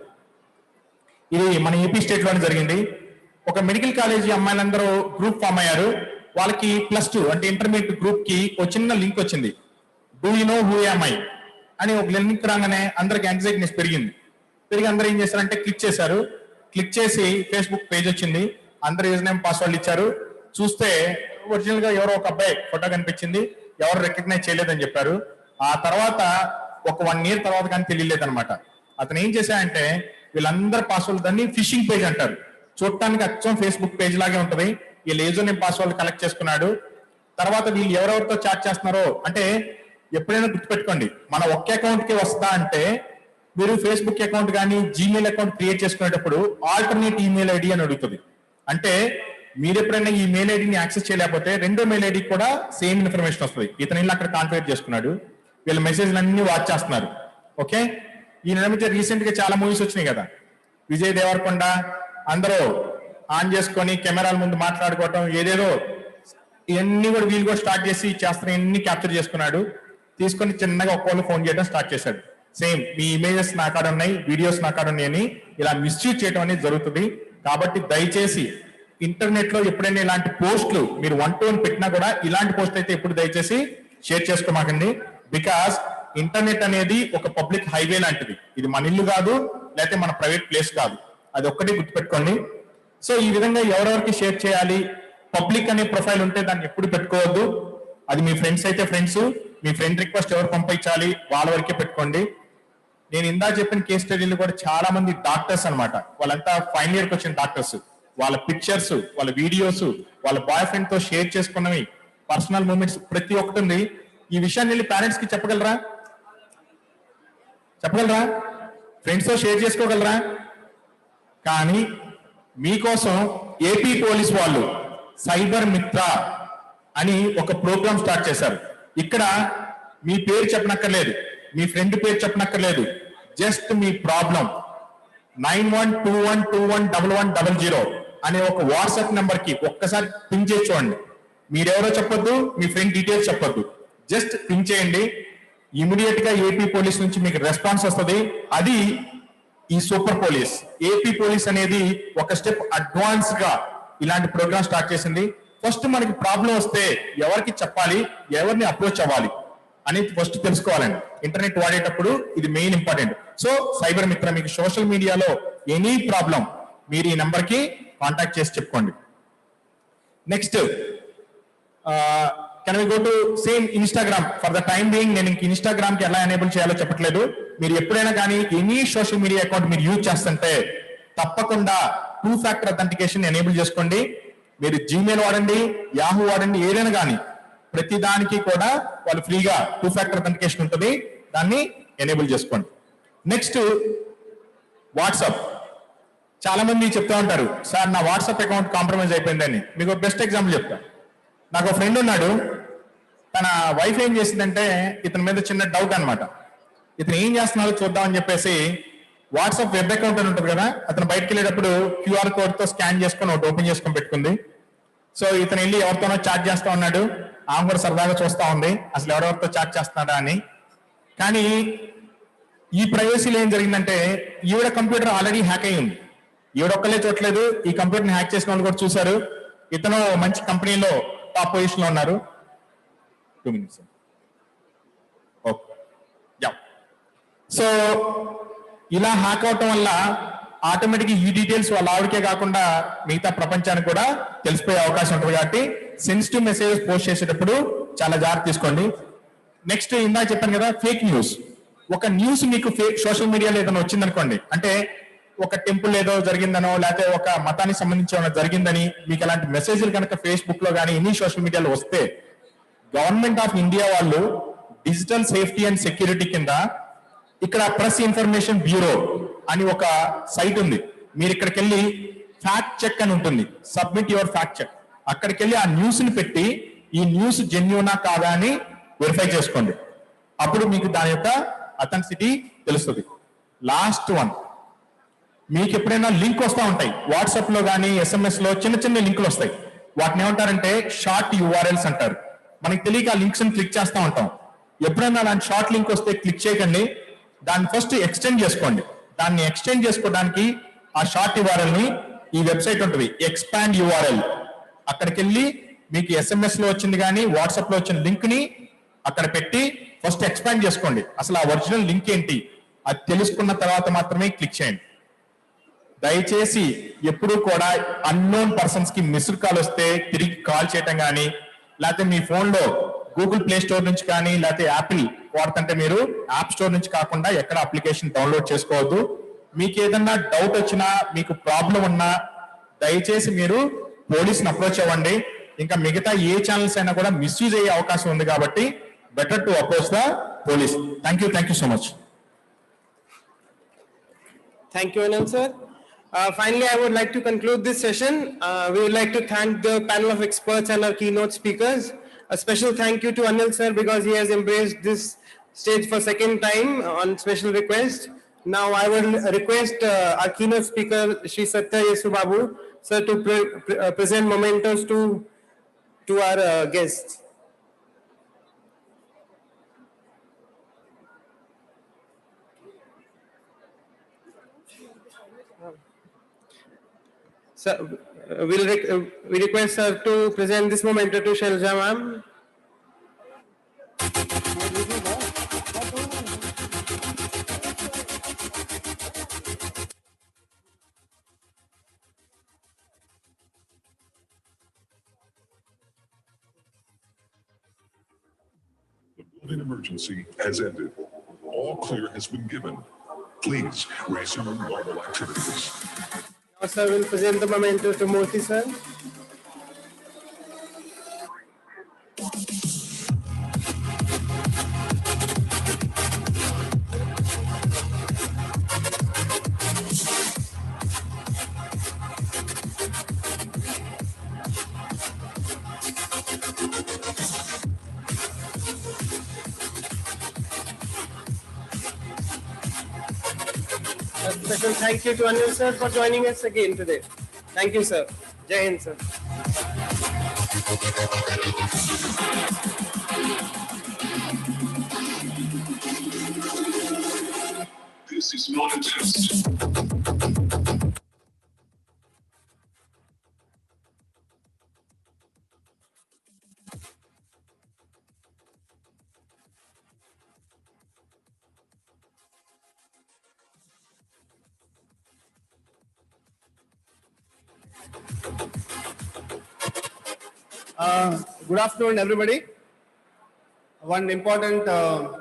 ఇది మన ఏపీ స్టేట్ లోనే జరిగింది. ఒక మెడికల్ కాలేజీ అమ్మాయిలందరూ గ్రూప్ ఫామ్ అయ్యారు. వాళ్ళకి +2 అంటే ఇంటర్మీడియట్ గ్రూప్ కి ఒక చిన్న లింక్ వచ్చింది, do you know who am I అని. ఒక లింక్ రాగానే అందరికి యాంగ్జైటీనెస్ పెరిగింది. పెరిగి అందరూ ఏం చేశారంటే క్లిక్ చేశారు. క్లిక్ చేసి ఫేస్బుక్ పేజ్ వచ్చింది, అందరు యూజర్ నేమ్ పాస్వర్డ్ ఇచ్చారు. చూస్తే ఒరిజినల్ గా ఎవరో ఒక అబ్బాయి ఫోటో కనిపించింది, ఎవరు రికగ్నైజ్ చేయలేదని చెప్పారు. ఆ తర్వాత ఒక 1 year తర్వాత కానీ తెలియలేదన్నమాట. అతను ఏం చేశాడంటే వీళ్ళందరూ పాస్వర్డ్, దాన్ని ఫిషింగ్ పేజ్ అంటారు, చూడటానికి అచ్చం ఫేస్బుక్ పేజ్ లాగే ఉంటది. వీళ్ళు యూజర్ నేమ్ పాస్వర్డ్ కలెక్ట్ చేసుకున్నాడు. తర్వాత వీళ్ళు ఎవరెవరితో చాట్ చేస్తున్నారో, అంటే ఎప్పుడైనా గుర్తుపెట్టుకోండి, మన ఒక్క అకౌంట్ కి వస్తా అంటే మీరు ఫేస్బుక్ అకౌంట్ కానీ జీమెయిల్ అకౌంట్ క్రియేట్ చేసుకునేటప్పుడు ఆల్టర్నేట్ ఈమెయిల్ ఐడి అని అడుగుతుంది. అంటే మీరు ఎప్పుడైనా ఈ మెయిల్ ఐడిని యాక్సెస్ చేయలేకపోతే రెండో మెయిల్ ఐడి కూడా సేమ్ ఇన్ఫర్మేషన్ వస్తుంది. ఇతను ఇల్లు అక్కడ కాన్ఫిగర్ చేసుకున్నాడు, వీళ్ళ మెసేజ్లు అన్ని వాచ్ చేస్తున్నారు. ఓకే, ఈ మధ్య రీసెంట్ గా చాలా మూవీస్ వచ్చినాయి కదా, విజయ్ దేవరకొండ, అందరూ ఆన్ చేసుకొని కెమెరాల ముందు మాట్లాడుకోవటం, ఏదేదో ఇవన్నీ కూడా వీళ్ళు కూడా స్టార్ట్ చేసి చేస్తున్న ఇన్ని క్యాప్చర్ చేసుకున్నాడు. తీసుకొని చిన్నగా ఒక్కోళ్ళు ఫోన్ చేయడం స్టార్ట్ చేశాడు. సేమ్ మీ ఇమేజెస్ నా కాడ ఉన్నాయి, వీడియోస్ నా కాడ ఉన్నాయి అని ఇలా మిస్యూజ్ చేయడం అనేది జరుగుతుంది. కాబట్టి దయచేసి ఇంటర్నెట్ లో ఎప్పుడైనా ఇలాంటి పోస్టులు మీరు 1 to 1 పెట్టినా కూడా ఇలాంటి పోస్ట్ అయితే ఎప్పుడు దయచేసి షేర్ చేసుకోమాకండి. బికాస్ ఇంటర్నెట్ అనేది ఒక పబ్లిక్ హైవే లాంటిది. ఇది మన ఇల్లు కాదు, లేకపోతే మన ప్రైవేట్ ప్లేస్ కాదు. అది ఒక్కటి గుర్తుపెట్టుకోండి. సో ఈ విధంగా ఎవరెవరికి షేర్ చేయాలి, పబ్లిక్ అనే ప్రొఫైల్ ఉంటే దాన్ని ఎప్పుడు పెట్టుకోవద్దు. అది మీ ఫ్రెండ్స్ అయితే ఫ్రెండ్స్, మీ ఫ్రెండ్ రిక్వెస్ట్ ఎవరు పంపించాలి వాళ్ళ వరకే పెట్టుకోండి. నేను ఇందా చెప్పిన కేస్ స్టడీలు కూడా చాలా మంది డాక్టర్స్ అన్నమాట, వాళ్ళంతా ఫైనల్ ఇయర్కి వచ్చిన డాక్టర్స్, వాళ్ళ పిక్చర్స్, వాళ్ళ వీడియోస్, వాళ్ళ బాయ్ ఫ్రెండ్ తో షేర్ చేసుకున్నవి, పర్సనల్ మూమెంట్స్ ప్రతి ఒక్కటి ఉంది. ఈ విషయాన్ని వెళ్ళి పేరెంట్స్ కి చెప్పగలరా? ఫ్రెండ్స్ తో షేర్ చేసుకోగలరా? కానీ మీకోసం ఏపీ పోలీస్ వాళ్ళు సైబర్ మిత్ర అని ఒక ప్రోగ్రామ్ స్టార్ట్ చేశారు. ఇక్కడ మీ పేరు చెప్పనక్కర్లేదు, మీ ఫ్రెండ్ పేరు చెప్పనక్కర్లేదు, జస్ట్ మీ ప్రాబ్లం 9121211100 అనే ఒక వాట్సాప్ నెంబర్ కి ఒక్కసారి పింగ్ చేసి చూడండి. మీరెవరో చెప్పొద్దు, మీ ఫ్రెండ్ డీటెయిల్స్ చెప్పొద్దు, జస్ట్ పింగ్ చేయండి. ఇమీడియట్ గా ఏపీ పోలీస్ నుంచి మీకు రెస్పాన్స్ వస్తుంది. అది ఈ సూపర్ పోలీస్. ఏపీ పోలీస్ అనేది ఒక స్టెప్ అడ్వాన్స్ గా ఇలాంటి ప్రోగ్రామ్ స్టార్ట్ చేసింది. ఫస్ట్ మనకి ప్రాబ్లం వస్తే ఎవరికి చెప్పాలి, ఎవరిని అప్రోచ్ అవ్వాలి అనేది ఫస్ట్ తెలుసుకోవాలండి. ఇంటర్నెట్ వాడేటప్పుడు ఇది మెయిన్ ఇంపార్టెంట్. సో సైబర్ మిత్ర, మీకు సోషల్ మీడియాలో ఎనీ ప్రాబ్లం మీరు ఈ నెంబర్ కి కాంటాక్ట్ చేసి చెప్పుకోండి. Next can we go to same Instagram. For the time being నేను ఇంక ఇన్స్టాగ్రామ్ కి ఎలా ఎనేబుల్ చేయాలో చెప్పట్లేదు. మీరు ఎప్పుడైనా కానీ ఎనీ సోషల్ మీడియా అకౌంట్ మీరు యూజ్ చేస్తుంటే తప్పకుండా 2 ఫ్యాక్టర్ అథెంటికేషన్ ఎనేబుల్ చేసుకోండి. మీరు జీమెయిల్ వాడండి, యాహూ వాడండి, ఏదైనా కానీ ప్రతి దానికి కూడా వాళ్ళు ఫ్రీగా 2 ఫ్యాక్టర్ అథెంటికేషన్ ఉంటుంది, దాన్ని ఎనేబుల్ చేసుకోండి. Next WhatsApp. చాలా మంది చెప్తా ఉంటారు, సార్ నా వాట్సాప్ అకౌంట్ కాంప్రమైజ్ అయిపోయిందని. మీకు బెస్ట్ ఎగ్జాంపుల్ చెప్తా. నాకు ఒక ఫ్రెండ్ ఉన్నాడు, తన వైఫ్ ఏం చేసిందంటే ఇతని మీద చిన్న డౌట్ అన్నమాట. ఇతను ఏం చేస్తున్నాడో చూద్దామని చెప్పేసి వాట్సాప్ వెబ్ అకౌంట్ అని ఉంటుంది కదా, అతను బయటకు వెళ్ళేటప్పుడు క్యూఆర్ కోడ్ తో స్కాన్ చేసుకొని ఒకటి ఓపెన్ చేసుకొని పెట్టుకుంది. సో ఇతను వెళ్ళి ఎవరితోనో చాట్ చేస్తా ఉన్నాడు, ఆమె కూడా సరదాగా చూస్తా ఉంది అసలు ఎవరెవరితో చాట్ చేస్తున్నాడా అని. కానీ ఈ ప్రైవసీలో ఏం జరిగిందంటే ఈవిడ కంప్యూటర్ ఆల్రెడీ హ్యాక్ అయి ఉంది. ఈవిడొక్కలే చూడలేదు, ఈ కంప్యూటర్ని హ్యాక్ చేసిన వాళ్ళు కూడా చూశారు. ఇతను మంచి కంపెనీలో టాప్ పొజిషన్ లో ఉన్నారు. 2 minutes. ఓకే, సో ఇలా హ్యాక్ అవటం వల్ల ఆటోమేటిక్ ఈ డీటెయిల్స్ వాళ్ళ ఆవిడకే కాకుండా మిగతా ప్రపంచానికి కూడా తెలిసిపోయే అవకాశం ఉంటుంది. కాబట్టి సెన్సిటివ్ మెసేజెస్ పోస్ట్ చేసేటప్పుడు చాలా జాగ్రత్త తీసుకోండి. నెక్స్ట్ ఇందాక చెప్పాను కదా, ఫేక్ న్యూస్. ఒక న్యూస్ మీకు ఫేక్ సోషల్ మీడియాలో ఏదైనా వచ్చిందనుకోండి, అంటే ఒక టెంపుల్ ఏదో జరిగిందనో లేకపోతే ఒక మతానికి సంబంధించి ఏమైనా జరిగిందని మీకు అలాంటి మెసేజ్లు కనుక ఫేస్బుక్ లో కానీ ఎన్ని సోషల్ మీడియాలో వస్తే గవర్నమెంట్ ఆఫ్ ఇండియా వాళ్ళు డిజిటల్ సేఫ్టీ అండ్ సెక్యూరిటీ కింద ఇక్కడ ప్రెస్ ఇన్ఫర్మేషన్ బ్యూరో అని ఒక సైట్ ఉంది. మీరు ఇక్కడికి వెళ్ళి ఫ్యాక్ట్ చెక్ అని ఉంటుంది, సబ్మిట్ యువర్ ఫ్యాక్ట్ చెక్. అక్కడికి వెళ్ళి ఆ న్యూస్ ని పెట్టి ఈ న్యూస్ జెన్యూనా కాదా అని వెరిఫై చేసుకోండి. అప్పుడు మీకు దాని యొక్క అథెంటిసిటీ తెలుస్తుంది. లాస్ట్ వన్, మీకు ఎప్పుడైనా లింక్ వస్తూ ఉంటాయి వాట్సాప్ లో కానీ SMS లో చిన్న చిన్న లింకులు వస్తాయి. వాటిని ఏమంటారంటే షార్ట్ URLs అంటారు. మనకి తెలియక ఆ లింక్స్ క్లిక్ చేస్తూ ఉంటాం. ఎప్పుడైనా అలాంటి షార్ట్ లింక్ వస్తే క్లిక్ చేయకండి, దాన్ని ఫస్ట్ ఎక్స్టెండ్ చేసుకోండి. దాన్ని ఎక్స్టెండ్ చేసుకోవడానికి ఆ షార్ట్ URL ని ఈ వెబ్సైట్ ఉంటుంది, ఎక్స్పాండ్ URL. అక్కడికి వెళ్ళి మీకు SMS లో వచ్చింది కానీ వాట్సాప్ లో వచ్చిన లింక్ ని అక్కడ పెట్టి ఫస్ట్ ఎక్స్పాండ్ చేసుకోండి. అసలు ఆ ఒరిజినల్ లింక్ ఏంటి అది తెలుసుకున్న తర్వాత మాత్రమే క్లిక్ చేయండి. దయచేసి ఎప్పుడు కూడా అన్నోన్ పర్సన్స్ కి మిస్డ్ కాల్ వస్తే తిరిగి కాల్ చేయటం కానీ, లేకపోతే మీ ఫోన్ లో గూగుల్ ప్లే స్టోర్ నుంచి కానీ లేకపోతే యాపిల్ వాడుతుంటే మీరు యాప్ స్టోర్ నుంచి కాకుండా ఎక్కడ అప్లికేషన్ డౌన్లోడ్ చేసుకోవద్దు. మీకు ఏదన్నా డౌట్ వచ్చినా, మీకు ప్రాబ్లం ఉన్నా దయచేసి మీరు పోలీస్ని అప్రోచ్ అవ్వండి. ఇంకా మిగతా ఏ ఛానల్స్ అయినా కూడా మిస్యూజ్ అయ్యే అవకాశం ఉంది కాబట్టి better to approach the police. Thank you so much. Thank you, Anand sir. Finally, I would like to conclude this session. We would like to thank the panel of experts and our keynote speakers. A special thank you to Anil sir because he has embraced this stage for second time on special request. Now I will request our keynote speaker Shri Satya Yesu Babu sir to present mementos to our guests. Sir, we request sir to present this memento to Shelja ma'am. an emergency has ended. All clear has been given. Please resume normal activities. Now, sir, will present the memento to Murthy, sir. A special thank you to Anil sir for joining us again today. Thank you, sir. Jai Hind, sir. This is not a test. Good afternoon, everybody. One important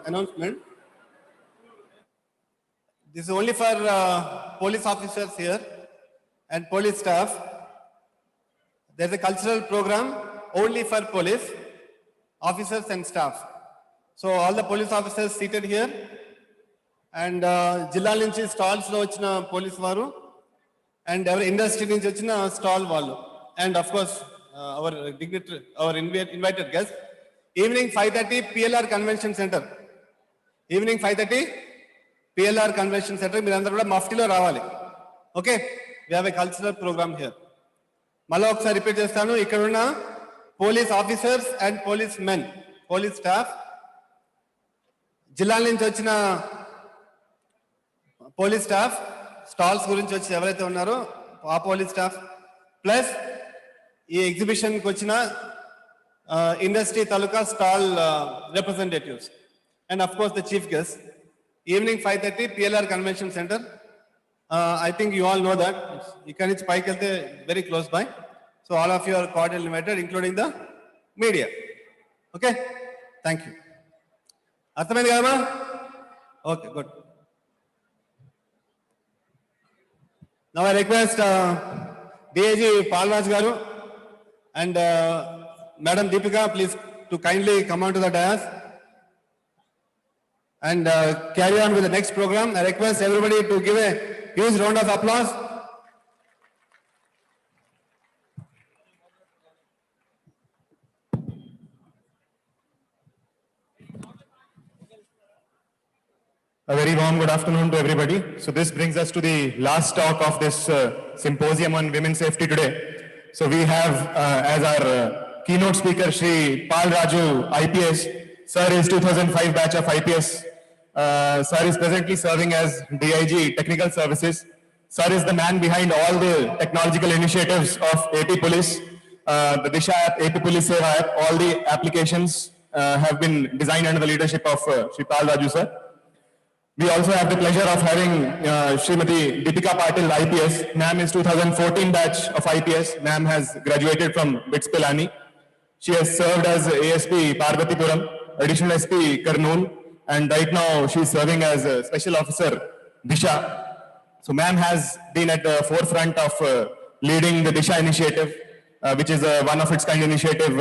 announcement. This is only for police officers here and police staff. There's a cultural program only for police officers and staff. So all the police officers seated here and జిల్లాల నుంచి stalls లో వచ్చిన police వారు and our industry నుంచి వచ్చిన stall వాళ్ళు and of course our dignitary, our invited guests. Evening 5:30 PLR Convention Center. Evening 5:30 PLR Convention Center. మీరందరూ కూడా మఫ్టీలో రావాలి. Okay, we have a cultural program here. మళ్ళీ ఒకసారి రిపీట్ చేస్తాను. ఇక్కడ ఉన్న police officers and police men, police staff, జిల్లాల నుంచి వచ్చిన పోలీస్ స్టాఫ్, స్టాల్స్ గురించి వచ్చి ఎవరైతే ఉన్నారో ఆ పోలీస్ స్టాఫ్, ప్లస్ ఈ ఎగ్జిబిషన్కి వచ్చిన ఇండస్ట్రీ తాలూకా stall representatives and of course the chief guest. Evening 5:30 PLR convention centre. I think you all know that. ఇక్కడ నుంచి పైకి వెళ్తే very close by. So all of you are cardial invited including the media. Okay, thank you. అర్థమైంది కదమ్మా? Okay, good. Now I request DIG Palraj Garu and Madam Deepika, please to kindly come on to the dais and carry on with the next program. I request everybody to give a huge round of applause. A very warm good afternoon to everybody. So this brings us to the last talk of this symposium on women's safety today. So we have as our keynote speaker Shri Pal Raju, IPS. Sir is 2005 batch of IPS. Sir is presently serving as DIG Technical Services. Sir is the man behind all the technological initiatives of AP Police, the Disha app, AP Police Seva app. All the applications have been designed under the leadership of Shri Pal Raju sir. We also have the pleasure of having Srimati Deepika Patil, IPS. Ma'am is 2014 batch of IPS. Ma'am has graduated from BITS Pilani. She has served as ASP Parvatipuram, Additional SP Kurnool, and right now she is serving as Special Officer Disha. So ma'am has been at the forefront of leading the Disha initiative, which is one of its kind initiative